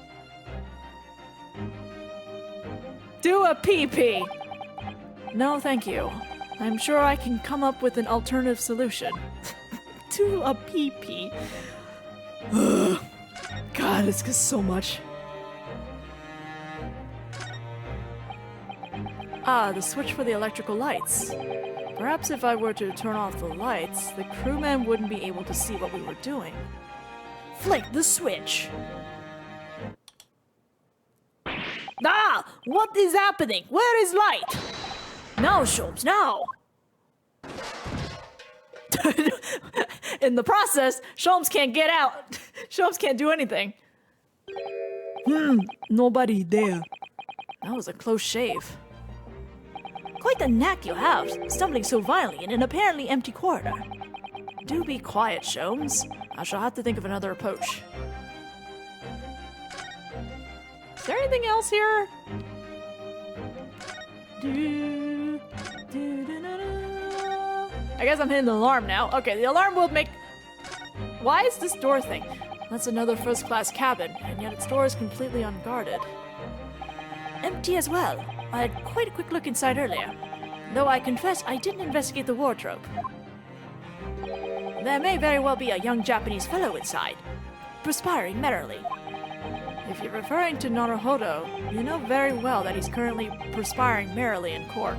Do a pee-pee! No, thank you. I'm sure I can come up with an alternative solution. Do a pee-pee. God, it's just so much. Ah, the switch for the electrical lights. Perhaps if I were to turn off the lights, the crewmen wouldn't be able to see what we were doing. Flick the switch. Ah! What is happening? Where is light? Now, Sholmes, now! In the process, Sholmes can't get out. Sholmes can't do anything. Nobody there. That was a close shave. Quite the knack you have, stumbling so violently in an apparently empty corridor. Do be quiet, Sholmes. I shall have to think of another approach. Is there anything else here? I guess I'm hitting the alarm now. Okay, the alarm will make... Why is this door thing? That's another first-class cabin, and yet its door is completely unguarded. Empty as well. I had quite a quick look inside earlier, though I confess I didn't investigate the wardrobe. There may very well be a young Japanese fellow inside, perspiring merrily. If you're referring to Naruhodo, you know very well that he's currently perspiring merrily in court.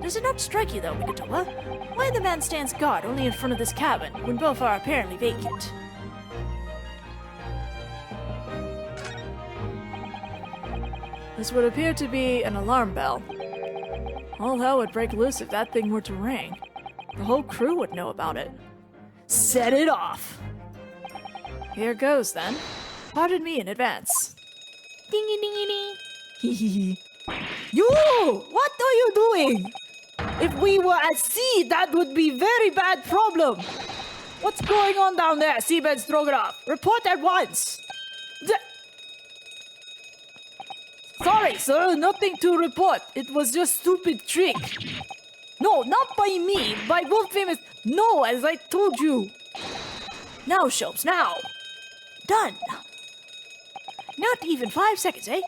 Does it not strike you, though, Mikatoba, why the man stands guard only in front of this cabin when both are apparently vacant? This would appear to be an alarm bell. All hell would break loose if that thing were to ring. The whole crew would know about it. Set it off! Here goes, then. Pardon me in advance. Dingy dingy ding! Hee hee hee. You! What are you doing? If we were at sea, that would be very bad problem. What's going on down there, Seabed Stroganoff? Report at once! Sorry, sir, nothing to report. It was just stupid trick. No, not by me, by world famous... No, as I told you. Now, Sholmes, now! Done! Not even 5 seconds, eh?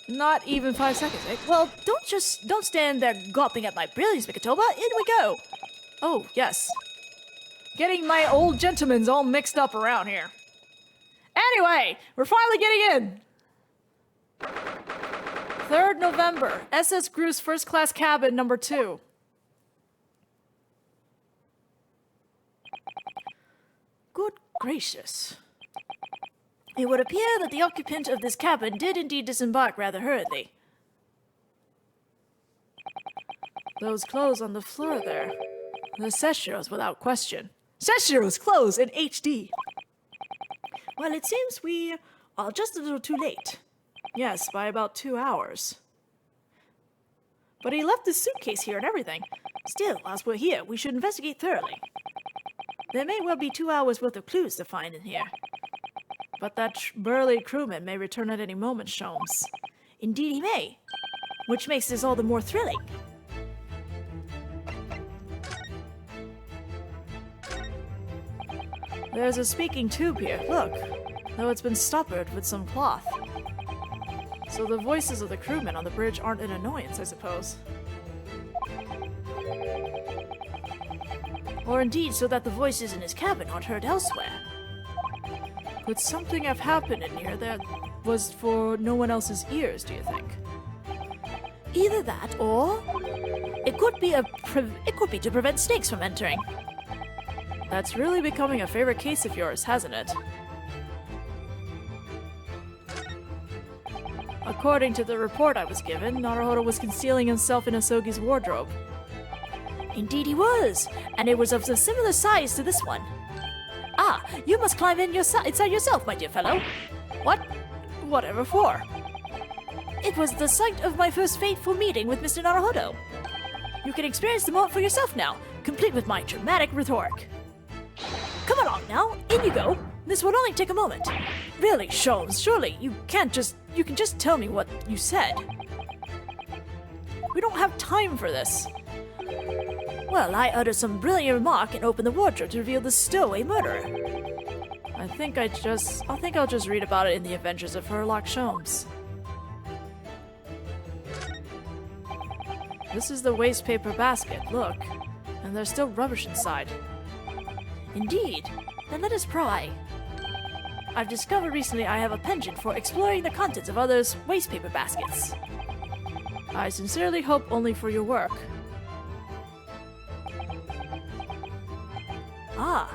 Not even 5 seconds, eh? Well, don't stand there gawping at my brilliance, Mikatoba. In we go. Oh, yes. Getting my old gentlemen's all mixed up around here. Anyway, we're finally getting in. 3rd November, SS Gru's first class cabin number 2. Good gracious. It would appear that the occupant of this cabin did indeed disembark rather hurriedly. Those clothes on the floor there. The Seshiro's without question. Seshiro's clothes in HD. Well, it seems we are just a little too late. Yes, by about 2 hours. But he left his suitcase here and everything. Still, whilst we're here, we should investigate thoroughly. There may well be 2 hours worth of clues to find in here. But that burly crewman may return at any moment, Sholmes. Indeed he may, which makes this all the more thrilling. There's a speaking tube here, look, though it's been stoppered with some cloth. So the voices of the crewmen on the bridge aren't an annoyance, I suppose. Or indeed, so that the voices in his cabin aren't heard elsewhere. Could something have happened in here that was for no one else's ears, do you think? Either that, or it could be to prevent snakes from entering. That's really becoming a favorite case of yours, hasn't it? According to the report I was given, Naruhodo was concealing himself in Asogi's wardrobe. Indeed he was, and it was of a similar size to this one. Ah, you must climb in inside yourself, my dear fellow. What? Whatever for? It was the site of my first fateful meeting with Mr. Naruhodo. You can experience the moment for yourself now, complete with my dramatic rhetoric. Come along now, in you go. This will only take a moment. Really, Sholmes, surely you can just tell me what you said. We don't have time for this. Well, I uttered some brilliant remark and opened the wardrobe to reveal the stowaway murderer. I think I'll just read about it in the Adventures of Herlock Sholmes. This is the waste paper basket, look. And there's still rubbish inside. Indeed. Then let us pry. I've discovered recently I have a penchant for exploring the contents of others' waste paper baskets. I sincerely hope only for your work. Ah.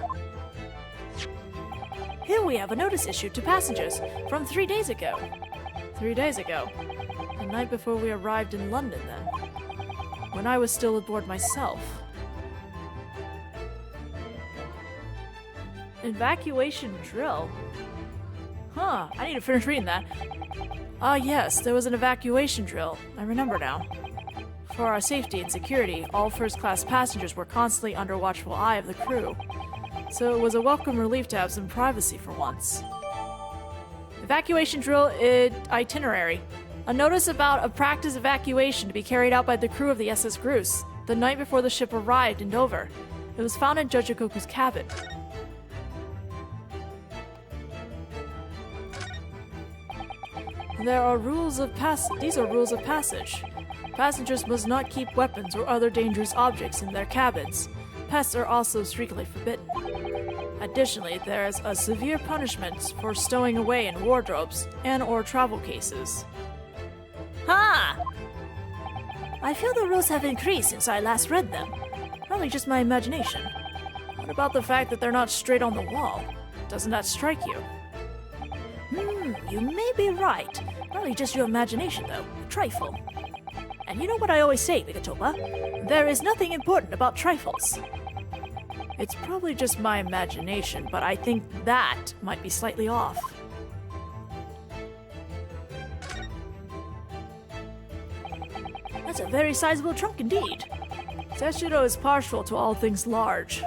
Here we have a notice issued to passengers from 3 days ago. 3 days ago? The night before we arrived in London, then. When I was still aboard myself. Evacuation drill? Huh, I need to finish reading that. Ah yes, there was an evacuation drill. I remember now. For our safety and security, all first-class passengers were constantly under watchful eye of the crew. So it was a welcome relief to have some privacy for once. Evacuation drill itinerary. A notice about a practice evacuation to be carried out by the crew of the SS Grus the night before the ship arrived in Dover. It was found in Jigoku's cabin. These are rules of passage. Passengers must not keep weapons or other dangerous objects in their cabins. Pests are also strictly forbidden. Additionally, there is a severe punishment for stowing away in wardrobes and/or travel cases. Ha! I feel the rules have increased since I last read them. Probably just my imagination. What about the fact that they're not straight on the wall? Doesn't that strike you? You may be right. Probably just your imagination, though. A trifle. And you know what I always say, Mikatoba? There is nothing important about trifles. It's probably just my imagination, but I think that might be slightly off. That's a very sizable trunk indeed. Seshiro is partial to all things large.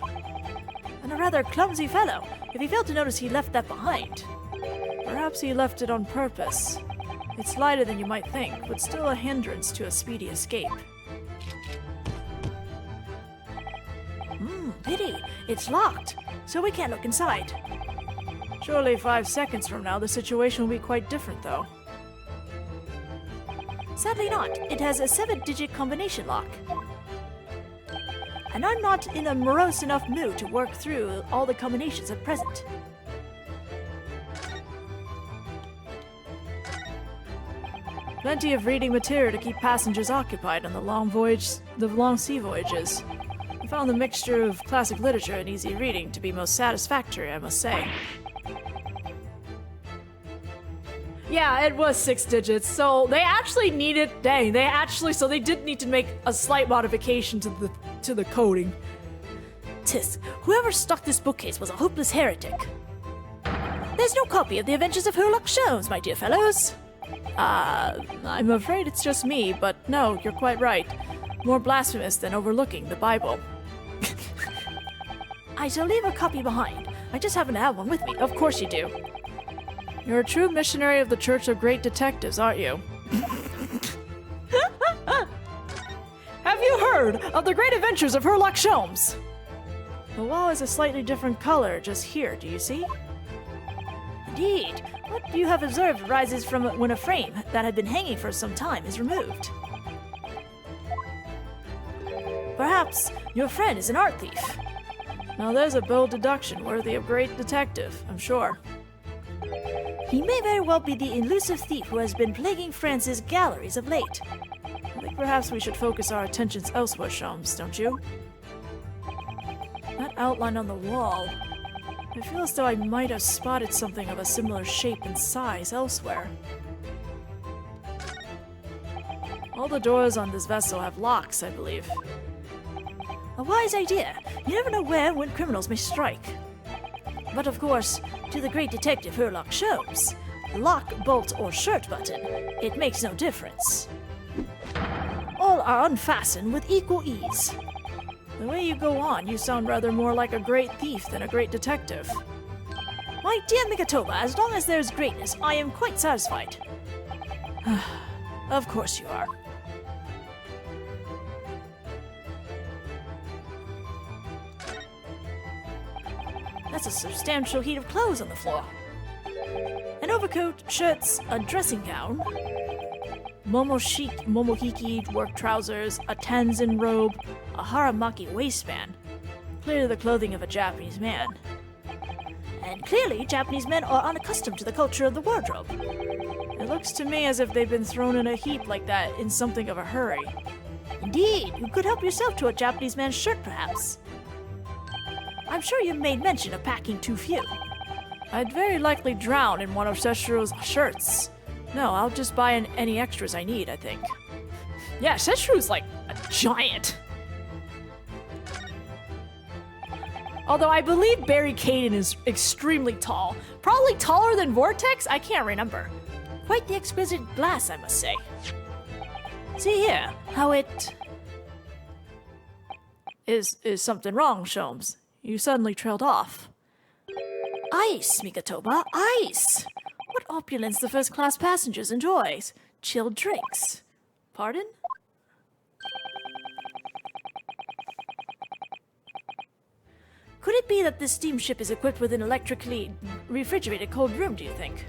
And a rather clumsy fellow, if he failed to notice he left that behind. Perhaps he left it on purpose. It's lighter than you might think, but still a hindrance to a speedy escape. Pity. It's locked, so we can't look inside. Surely 5 seconds from now, the situation will be quite different, though. Sadly not. It has a 7-digit combination lock. And I'm not in a morose enough mood to work through all the combinations at present. Plenty of reading material to keep passengers occupied on the long sea voyages. I found the mixture of classic literature and easy reading to be most satisfactory, I must say. Yeah, it was 6 digits, so they actually needed, so they did need to make a slight modification to the coding. Tisk, whoever stuck this bookcase was a hopeless heretic. There's no copy of the Adventures of Sherlock Holmes, my dear fellows. I'm afraid it's just me, but no, you're quite right. More blasphemous than overlooking the Bible. I shall leave a copy behind. I just happen to have one with me. Of course you do. You're a true missionary of the Church of Great Detectives, aren't you? Have you heard of the great adventures of Sherlock Holmes? The wall is a slightly different color just here, do you see? Indeed. What you have observed arises from when a frame that had been hanging for some time is removed. Perhaps your friend is an art thief. Now there's a bold deduction worthy of great detective, I'm sure. He may very well be the elusive thief who has been plaguing France's galleries of late. I think perhaps we should focus our attentions elsewhere, Sholmes, don't you? That outline on the wall. I feel as though I might have spotted something of a similar shape and size elsewhere. All the doors on this vessel have locks, I believe. A wise idea. You never know where and when criminals may strike. But of course, to the great detective Sherlock Holmes, lock, bolt, or shirt button, it makes no difference. All are unfastened with equal ease. The way you go on, you sound rather more like a great thief than a great detective. My dear Mikatoba, as long as there is greatness, I am quite satisfied. Of course you are. That's a substantial heap of clothes on the floor. An overcoat, shirts, a dressing gown, momohiki work trousers, a Tanzan robe, a haramaki waistband. Clearly the clothing of a Japanese man. And clearly, Japanese men are unaccustomed to the culture of the wardrobe. It looks to me as if they've been thrown in a heap like that in something of a hurry. Indeed, you could help yourself to a Japanese man's shirt, perhaps. I'm sure you made mention of packing too few. I'd very likely drown in one of Seshiro's shirts. No, I'll just buy any extras I need, I think. Yeah, Seshiro's like a giant. Although I believe Barry Kaden is extremely tall. Probably taller than Vortex? I can't remember. Quite the exquisite glass, I must say. See here, how it... Is something wrong, Sholmes? You suddenly trailed off. Ice, Mikatoba, ice! What opulence the first-class passengers enjoys. Chilled drinks. Pardon? Could it be that this steamship is equipped with an electrically refrigerated cold room, do you think?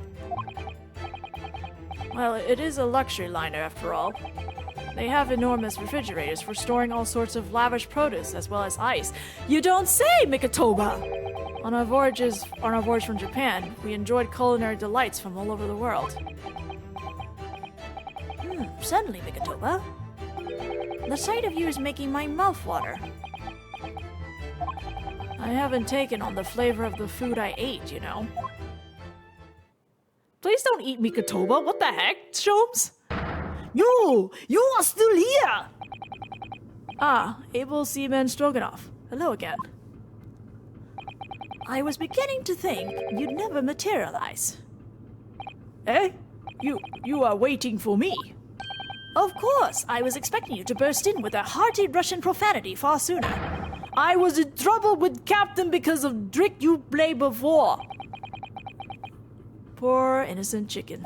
Well, it is a luxury liner after all. They have enormous refrigerators for storing all sorts of lavish produce as well as ice. You don't say, Mikatoba! On our voyage from Japan, we enjoyed culinary delights from all over the world. Certainly, Mikatoba. The sight of you is making my mouth water. I haven't taken on the flavor of the food I ate, you know. Please don't eat Mikatoba. What the heck, Sholmes? You are still here! Ah, Able Seaman Stroganoff. Hello again. I was beginning to think you'd never materialize. Eh? You are waiting for me? Of course, I was expecting you to burst in with a hearty Russian profanity far sooner. I was in trouble with Captain because of trick you played before. Poor innocent chicken.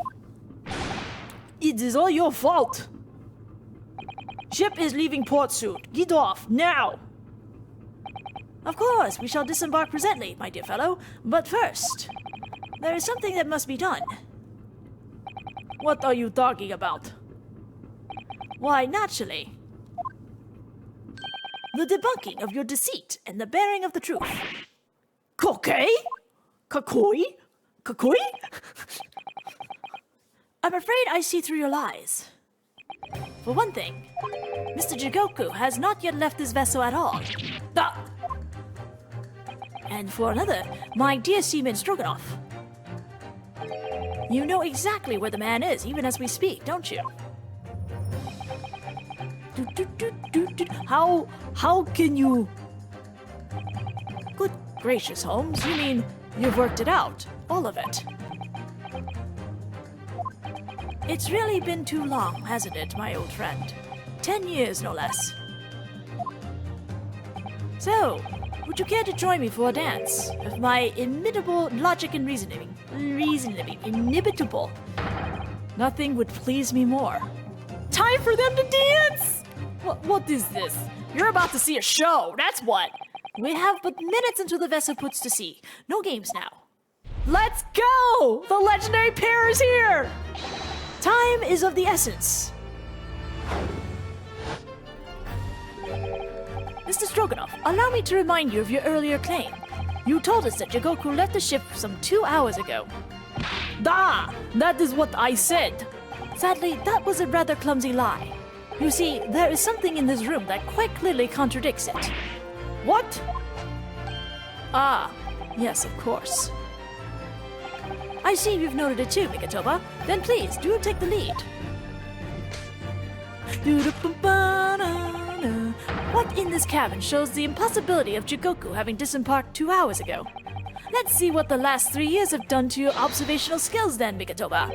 It is all your fault. Ship is leaving port soon. Get off, now! Of course, we shall disembark presently, my dear fellow. But first, There is something that must be done. What are you talking about? Why, naturally. The debunking of your deceit and the bearing of the truth. Kokei? Kakoi? Kakoi? I'm afraid I see through your lies. For one thing, Mr. Jigoku has not yet left this vessel at all. Ah! And for another, my dear Seaman Stroganoff. You know exactly where the man is, even as we speak, don't you? How can you... Good gracious, Holmes, you mean you've worked it out, all of it? It's really been too long, hasn't it, my old friend? 10 years, no less. So, would you care to join me for a dance of my inimitable logic and reasoning? Inimitable. Nothing would please me more. Time for them to dance! What is this? You're about to see a show, that's what. We have but minutes until the vessel puts to sea. No games now. Let's go! The legendary pair is here! Time is of the essence. Mr. Stroganoff, allow me to remind you of your earlier claim. You told us that Jigoku left the ship some 2 hours ago. That is what I said. Sadly, that was a rather clumsy lie. You see, there is something in this room that quite clearly contradicts it. What? Yes, of course. I see you've noted it too, Mikatoba. Then please, do take the lead. What in this cabin shows the impossibility of Jigoku having disembarked 2 hours ago? Let's see what the last 3 years have done to your observational skills then, Mikatoba.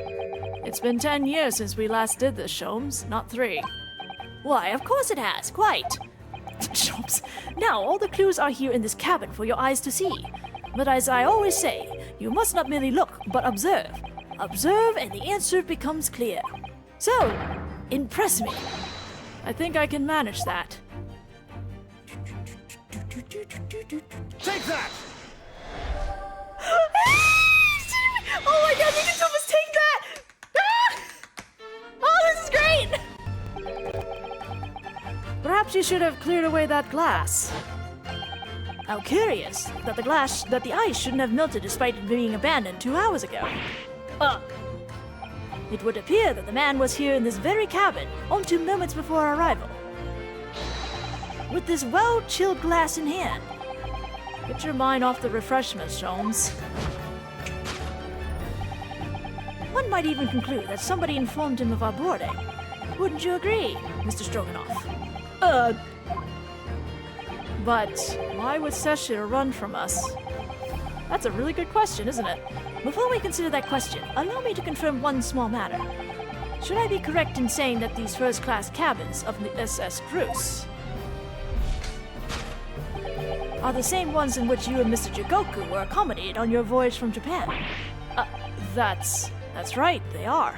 It's been 10 years since we last did this, Sholmes, not 3. Why, of course it has, quite. Sholmes, now all the clues are here in this cabin for your eyes to see. But as I always say, you must not merely look, but observe. Observe and the answer becomes clear. So, impress me. I think I can manage that. Take that! Oh my god, you can almost take that! Oh, this is great! Perhaps you should have cleared away that glass. How curious that the ice shouldn't have melted despite it being abandoned 2 hours ago. It would appear that the man was here in this very cabin only 2 moments before our arrival. With this well-chilled glass in hand. Get your mind off the refreshments, Sholmes. One might even conclude that somebody informed him of our boarding. Wouldn't you agree, Mr. Stroganoff? But why would Seshir run from us? That's a really good question, isn't it? Before we consider that question, allow me to confirm one small matter. Should I be correct in saying that these first-class cabins of the SS Cruise are the same ones in which you and Mr. Jigoku were accommodated on your voyage from Japan? That's right, they are.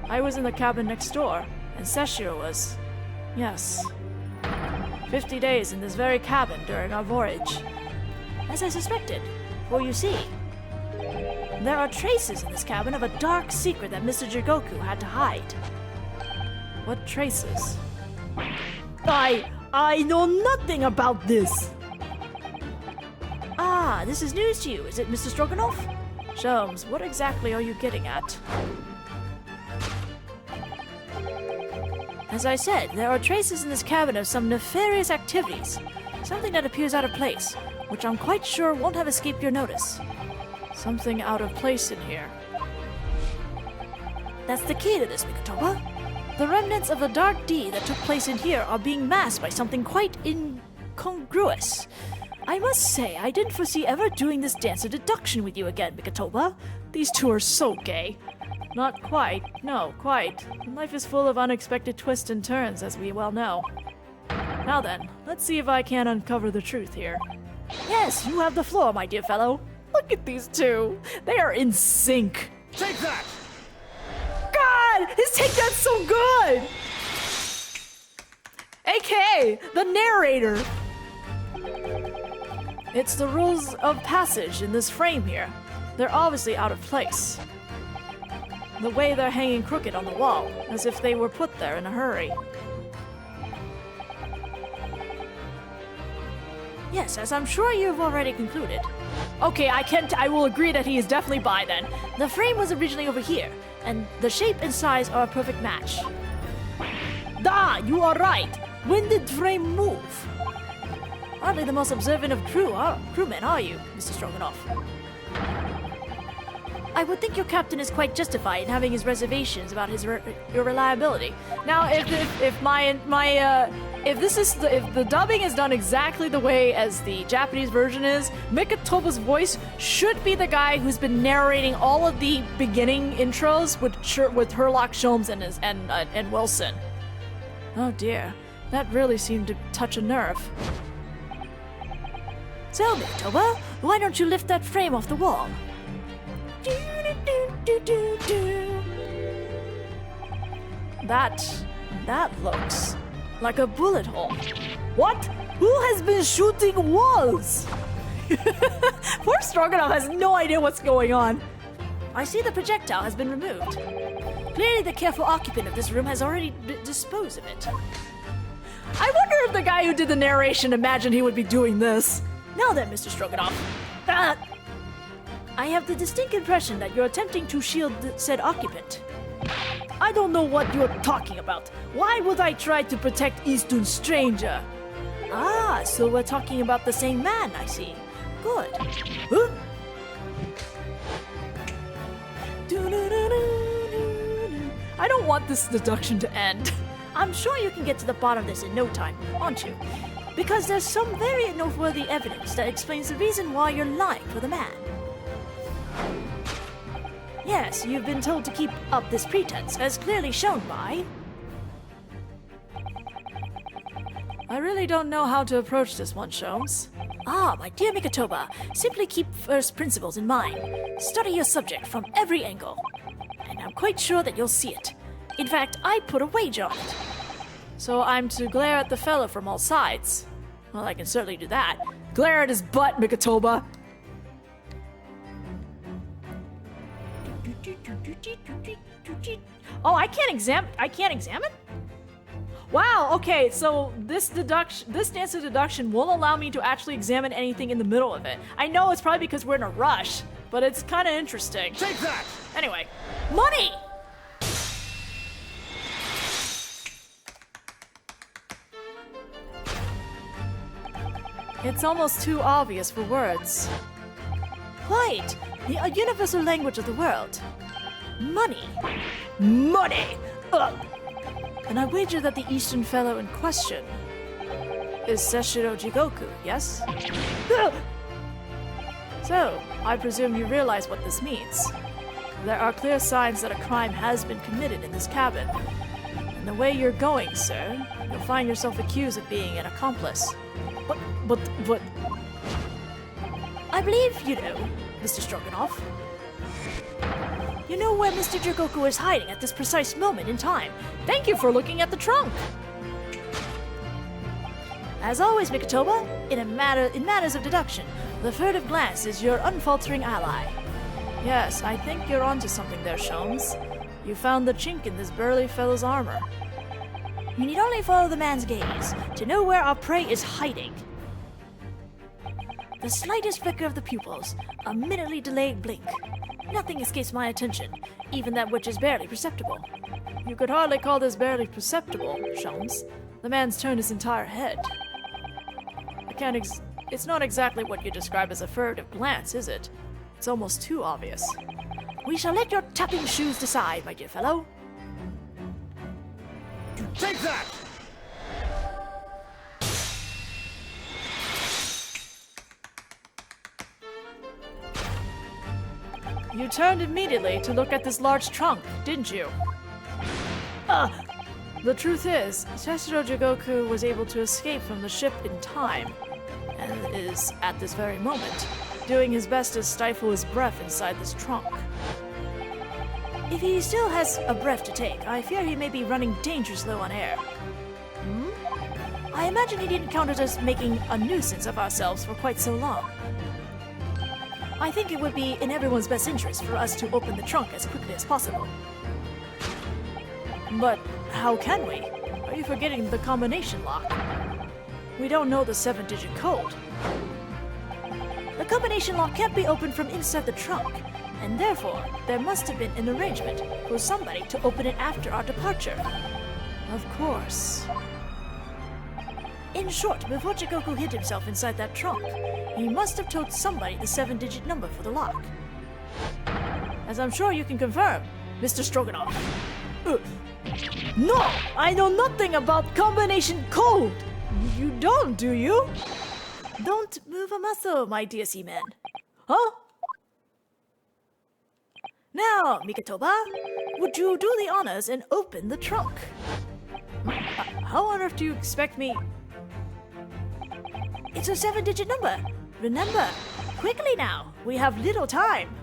I was in the cabin next door, and Seshir was... Yes. 50 days in this very cabin during our voyage. As I suspected, for you see, there are traces in this cabin of a dark secret that Mr. Jigoku had to hide. What traces? I know nothing about this! This is news to you, is it, Mr. Stroganoff? Sholmes, what exactly are you getting at? As I said, there are traces in this cabin of some nefarious activities. Something that appears out of place, which I'm quite sure won't have escaped your notice. Something out of place in here. That's the key to this, Mikatoba. The remnants of the dark deed that took place in here are being masked by something quite incongruous. I must say, I didn't foresee ever doing this dance of deduction with you again, Mikatoba. These two are so gay. Not quite. No, quite. Life is full of unexpected twists and turns, as we well know. Now then, let's see if I can uncover the truth here. Yes, you have the floor, my dear fellow. Look at these two. They are in sync. Take that! God! His takedown's so good! AK, the narrator. It's the rules of passage in this frame here. They're obviously out of place. The way they're hanging crooked on the wall, as if they were put there in a hurry. Yes, as I'm sure you've already concluded. Okay, I will agree that he is definitely by then. The frame was originally over here, and the shape and size are a perfect match. You are right. When did frame move? Hardly the most observant of crewmen, are you, Mr. Stroganoff? I would think your captain is quite justified in having his reservations about your reliability. Now, if the dubbing is done exactly the way as the Japanese version is, Mikitoba's voice should be the guy who's been narrating all of the beginning intros with Herlock Sholmes and Wilson. Oh dear, that really seemed to touch a nerve. So, Mikitoba, why don't you lift that frame off the wall? That looks like a bullet hole. What? Who has been shooting walls? Poor Stroganoff has no idea what's going on. I see the projectile has been removed. Clearly the careful occupant of this room has already disposed of it. I wonder if the guy who did the narration imagined he would be doing this. Now then, Mr. Stroganoff. I have the distinct impression that you're attempting to shield said occupant. I don't know what you're talking about. Why would I try to protect Eastern stranger? Ah, so we're talking about the same man, I see. Good. Huh? I don't want this deduction to end. I'm sure you can get to the bottom of this in no time, aren't you? Because there's some very noteworthy evidence that explains the reason why you're lying for the man. Yes, you've been told to keep up this pretense, as clearly shown by... I really don't know how to approach this one, Sholmes. Ah, my dear Mikitoba, simply keep first principles in mind. Study your subject from every angle. And I'm quite sure that you'll see it. In fact, I put a wager on it. So I'm to glare at the fellow from all sides. Well, I can certainly do that. Glare at his butt, Mikitoba. Oh, I can't examine? Wow, okay, so this dance of deduction won't allow me to actually examine anything in the middle of it. I know it's probably because we're in a rush, but it's kind of interesting. Take that! Anyway, Money! it's almost too obvious for words. Quite. The universal language of the world. Money. Money! Ugh. And I wager that the Eastern fellow in question is Seshiro Jigoku, yes? Ugh. So, I presume you realize what this means. There are clear signs that a crime has been committed in this cabin. And the way you're going, sir, you'll find yourself accused of being an accomplice. But... I believe you know, Mr. Stroganoff. You know where Mr. Jigoku is hiding at this precise moment in time. Thank you for looking at the trunk! As always, Mikitoba, in matters of deduction, the furtive glance is your unfaltering ally. Yes, I think you're onto something there, Sholmes. You found the chink in this burly fellow's armor. You need only follow the man's gaze to know where our prey is hiding. The slightest flicker of the pupils, a minutely delayed blink. Nothing escapes my attention, even that which is barely perceptible. You could hardly call this barely perceptible, Sholmes. The man's turned his entire head. It's not exactly what you describe as a furtive glance, is it? It's almost too obvious. We shall let your tapping shoes decide, my dear fellow. Take that! You turned immediately to look at this large trunk, didn't you? The truth is, Seshiro Jigoku was able to escape from the ship in time, and is, at this very moment, doing his best to stifle his breath inside this trunk. If he still has a breath to take, I fear he may be running dangerously low on air. I imagine he didn't count us making a nuisance of ourselves for quite so long. I think it would be in everyone's best interest for us to open the trunk as quickly as possible. But how can we? Are you forgetting the combination lock? We don't know the 7-digit code. The combination lock can't be opened from inside the trunk, and therefore there must have been an arrangement for somebody to open it after our departure. Of course. In short, before Jigoku hid himself inside that trunk, he must have told somebody the 7-digit number for the lock. As I'm sure you can confirm, Mr. Stroganoff. No, I know nothing about combination code. You don't, do you? Don't move a muscle, my dear seaman. Huh? Now, Mikatoba, would you do the honors and open the trunk? How on earth do you expect me? It's a 7-digit number. Remember, quickly now. We have little time.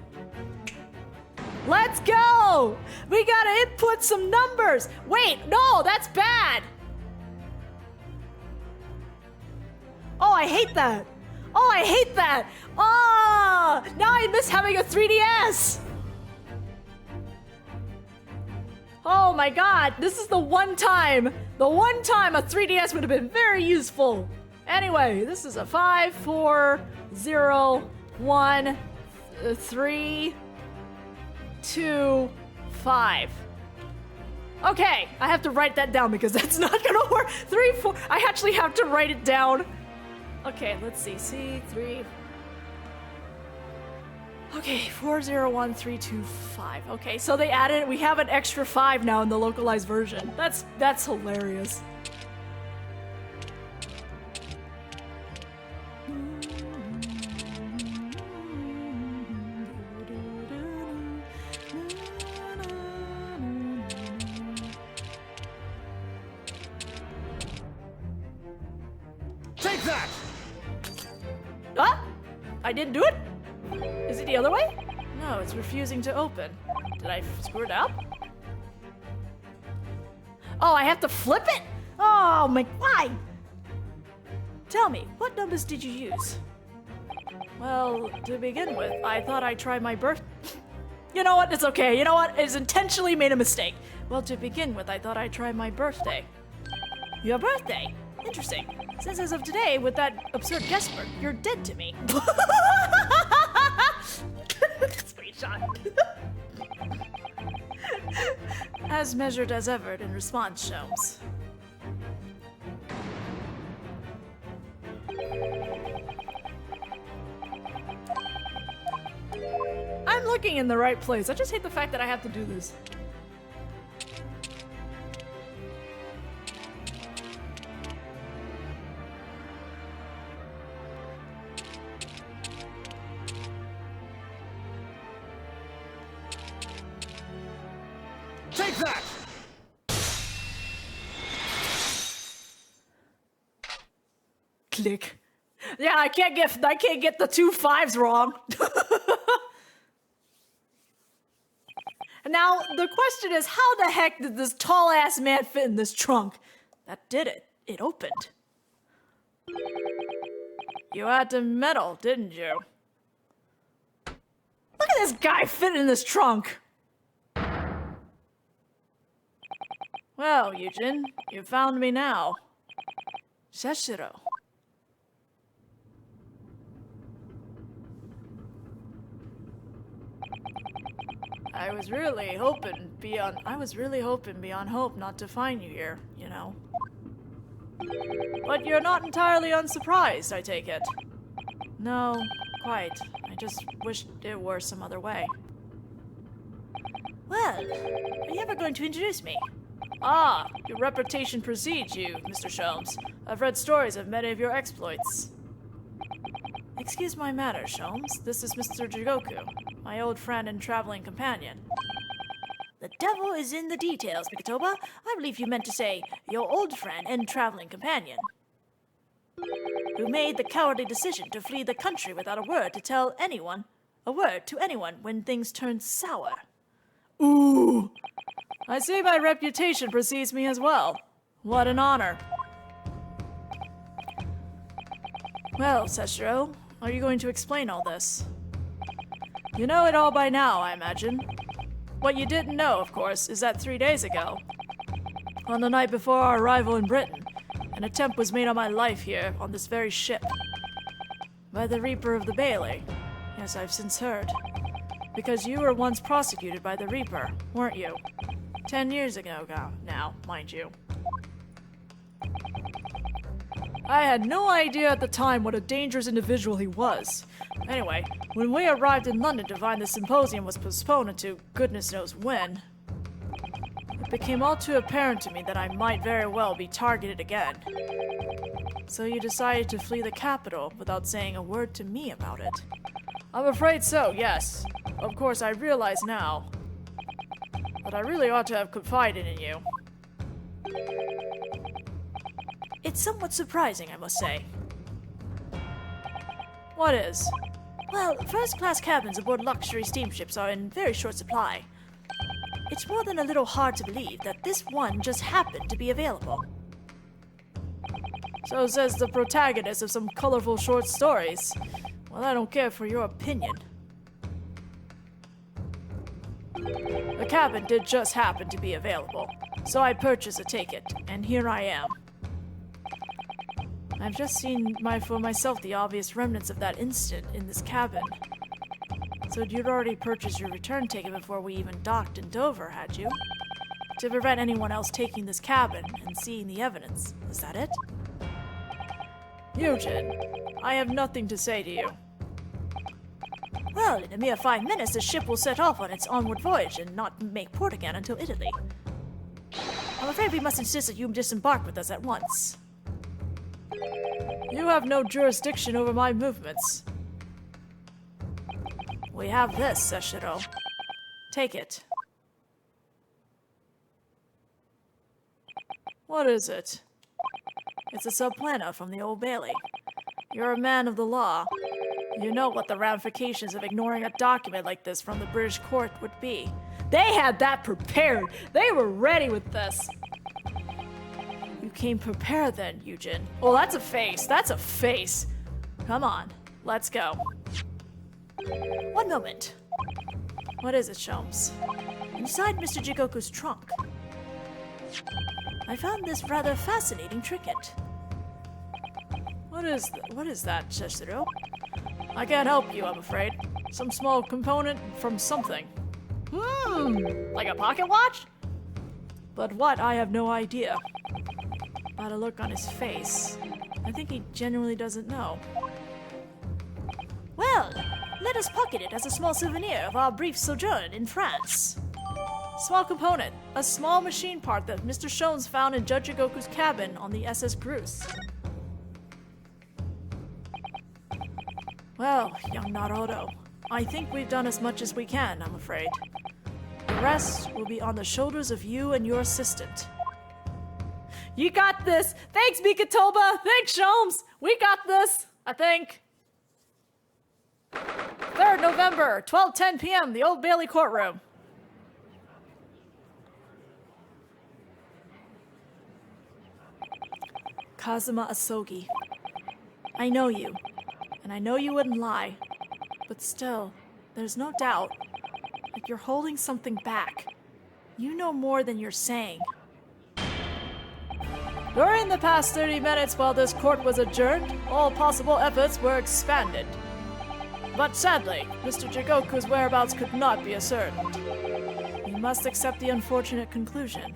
Let's go! We gotta input some numbers! Wait, no, that's bad! Oh, I hate that! Oh, I hate that! Oh, now I miss having a 3DS! Oh my god, this is the one time a 3DS would have been very useful. Anyway, this is a 5, 4, 0, 1, 3, 2, 5. Okay, I have to write that down because that's not gonna work. 3, 4, I actually have to write it down. Okay, let's see, C3. Okay, 401325. Okay, so they added, we have an extra 5 now in the localized version. That's hilarious. Take that! Ah! I didn't do it? Is it the other way? No, it's refusing to open. Did I screw it up? Oh, I have to flip it? Oh my, why? Tell me, what numbers did you use? Well, to begin with, I thought I'd try my birth... You know what? It's okay. You know what? It's intentionally made a mistake. Well, to begin with, I thought I'd try my birthday. Your birthday? Interesting. Since as of today, with that absurd guesswork, you're dead to me. Screenshot. As measured as ever in response, Sholmes. I'm looking in the right place. I just hate the fact that I have to do this. Take that! Click. Yeah, I can't get the 2 5s wrong. Now, the question is, how the heck did this tall-ass man fit in this trunk? That did it. It opened. You had to meddle, didn't you? Look at this guy fit in this trunk. Well, Yujin, you found me now. Seshiro. I was really hoping beyond hope not to find you here, you know. But you're not entirely unsurprised, I take it. No, quite. I just wished it were some other way. Well, are you ever going to introduce me? Ah, your reputation precedes you, Mr. Sholmes. I've read stories of many of your exploits. Excuse my manner, Sholmes. This is Mr. Jigoku, my old friend and traveling companion. The devil is in the details, Mikatoba. I believe you meant to say your old friend and traveling companion, who made the cowardly decision to flee the country without a word to anyone when things turned sour. Ooh! I see my reputation precedes me as well. What an honor. Well, Seshiro, are you going to explain all this? You know it all by now, I imagine. What you didn't know, of course, is that 3 days ago, on the night before our arrival in Britain, an attempt was made on my life here, on this very ship, by the Reaper of the Bailey. Yes, I've since heard. Because you were once prosecuted by the Reaper, weren't you? 10 years ago now, mind you. I had no idea at the time what a dangerous individual he was. Anyway, when we arrived in London to find the symposium was postponed until goodness knows when, it became all too apparent to me that I might very well be targeted again. So you decided to flee the capital without saying a word to me about it. I'm afraid so, yes. Of course, I realize now that I really ought to have confided in you. It's somewhat surprising, I must say. What is? Well, first-class cabins aboard luxury steamships are in very short supply. It's more than a little hard to believe that this one just happened to be available. So says the protagonist of some colorful short stories. Well, I don't care for your opinion. The cabin did just happen to be available, so I purchased a ticket, and here I am. I've just seen for myself the obvious remnants of that incident in this cabin. So you'd already purchased your return ticket before we even docked in Dover, had you? To prevent anyone else taking this cabin and seeing the evidence. Is that it? Eugen, I have nothing to say to you. Well, in a mere 5 minutes, the ship will set off on its onward voyage and not make port again until Italy. I'm afraid we must insist that you disembark with us at once. You have no jurisdiction over my movements. We have this, Seshiro. Take it. What is it? It's a subplana from the Old Bailey. You're a man of the law. You know what the ramifications of ignoring a document like this from the British court would be. They had that prepared. They were ready with this. You came prepared then, Eugen. Oh, that's a face. That's a face. Come on, let's go. One moment. What is it, Sholmes? Inside Mr. Jigoku's trunk, I found this rather fascinating trinket. What is that, Seshiro? I can't help you, I'm afraid. Some small component from something. Like a pocket watch? But what, I have no idea. By the look on his face, I think he genuinely doesn't know. Well, let us pocket it as a small souvenir of our brief sojourn in France. Small component, a small machine part that Mr. Sholmes found in Judge Jigoku's cabin on the SS Bruce. Well, young Naruto, I think we've done as much as we can, I'm afraid. The rest will be on the shoulders of you and your assistant. You got this! Thanks, Mikatoba! Thanks, Sholmes! We got this, I think. 3rd November, 12:10 p.m., the Old Bailey courtroom. Kazuma Asogi, I know you, and I know you wouldn't lie, but still, there's no doubt that you're holding something back. You know more than you're saying. During the past 30 minutes while this court was adjourned, all possible efforts were expanded. But sadly, Mr. Jigoku's whereabouts could not be ascertained. You must accept the unfortunate conclusion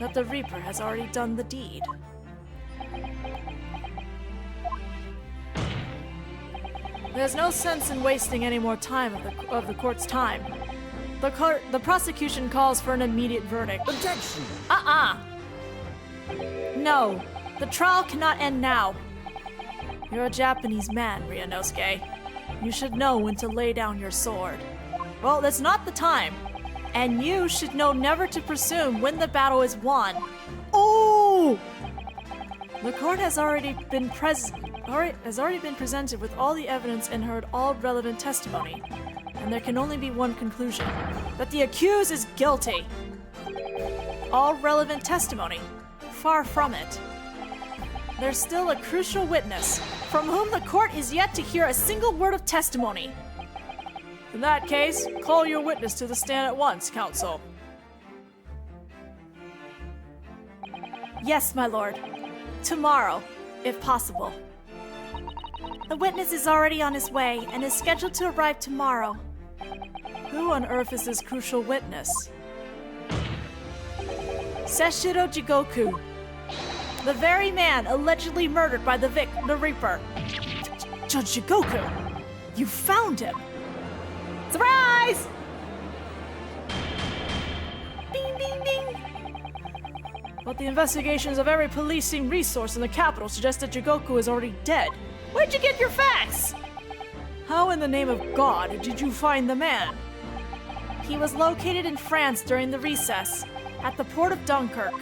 that the Reaper has already done the deed. There's no sense in wasting any more time of the court's time. The prosecution calls for an immediate verdict. Objection! No, the trial cannot end now. You're a Japanese man, Ryunosuke. You should know when to lay down your sword. Well, that's not the time. And you should know never to presume when the battle is won. Ooh! The court has already been presented with all the evidence and heard all relevant testimony. And there can only be one conclusion. That the accused is guilty. All relevant testimony. Far from it. There's still a crucial witness, from whom the court is yet to hear a single word of testimony. In that case, call your witness to the stand at once, counsel. Yes, my lord. Tomorrow, if possible. The witness is already on his way and is scheduled to arrive tomorrow. Who on earth is this crucial witness? Seshiro Jigoku, the very man allegedly murdered by the Reaper. Judge Jigoku! You found him! Surprise! Ding, ding, ding. But the investigations of every policing resource in the capital suggest that Jigoku is already dead. Where'd you get your facts? How in the name of God did you find the man? He was located in France during the recess, at the port of Dunkirk.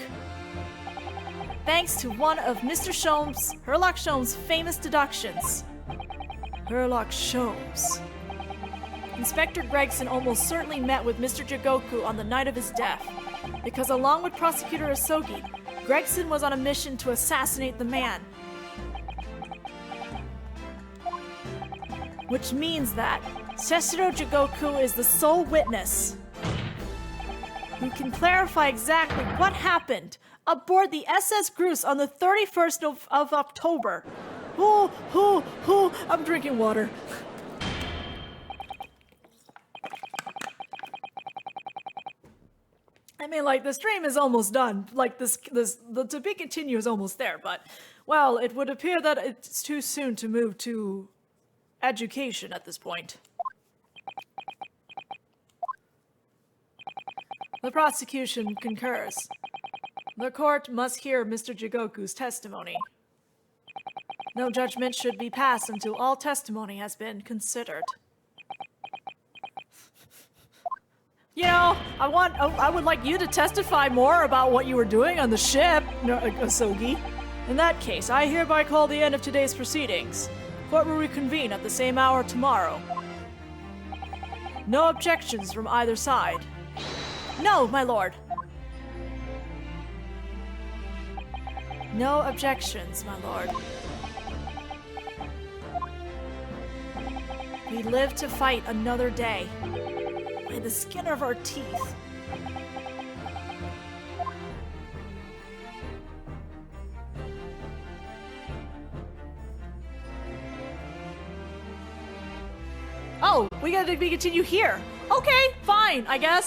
Thanks to one of Mr. Herlock Sholmes' famous deductions. Herlock Sholmes. Inspector Gregson almost certainly met with Mr. Jigoku on the night of his death, because along with Prosecutor Asogi, Gregson was on a mission to assassinate the man. Which means that Seshiro Jigoku is the sole witness who can clarify exactly what happened aboard the SS Grus on the 31st of October. I'm drinking water. I mean, like, the stream is almost done. Like, the to be continued is almost there, but, well, it would appear that it's too soon to move to education at this point. The prosecution concurs. The court must hear Mr. Jigoku's testimony. No judgment should be passed until all testimony has been considered. You know, I would like you to testify more about what you were doing on the ship, Asogi. In that case, I hereby call the end of today's proceedings. Court will reconvene at the same hour tomorrow. No objections from either side. No, my lord. No objections, my lord. We live to fight another day. By the skin of our teeth. Oh, we continue here. Okay, fine, I guess.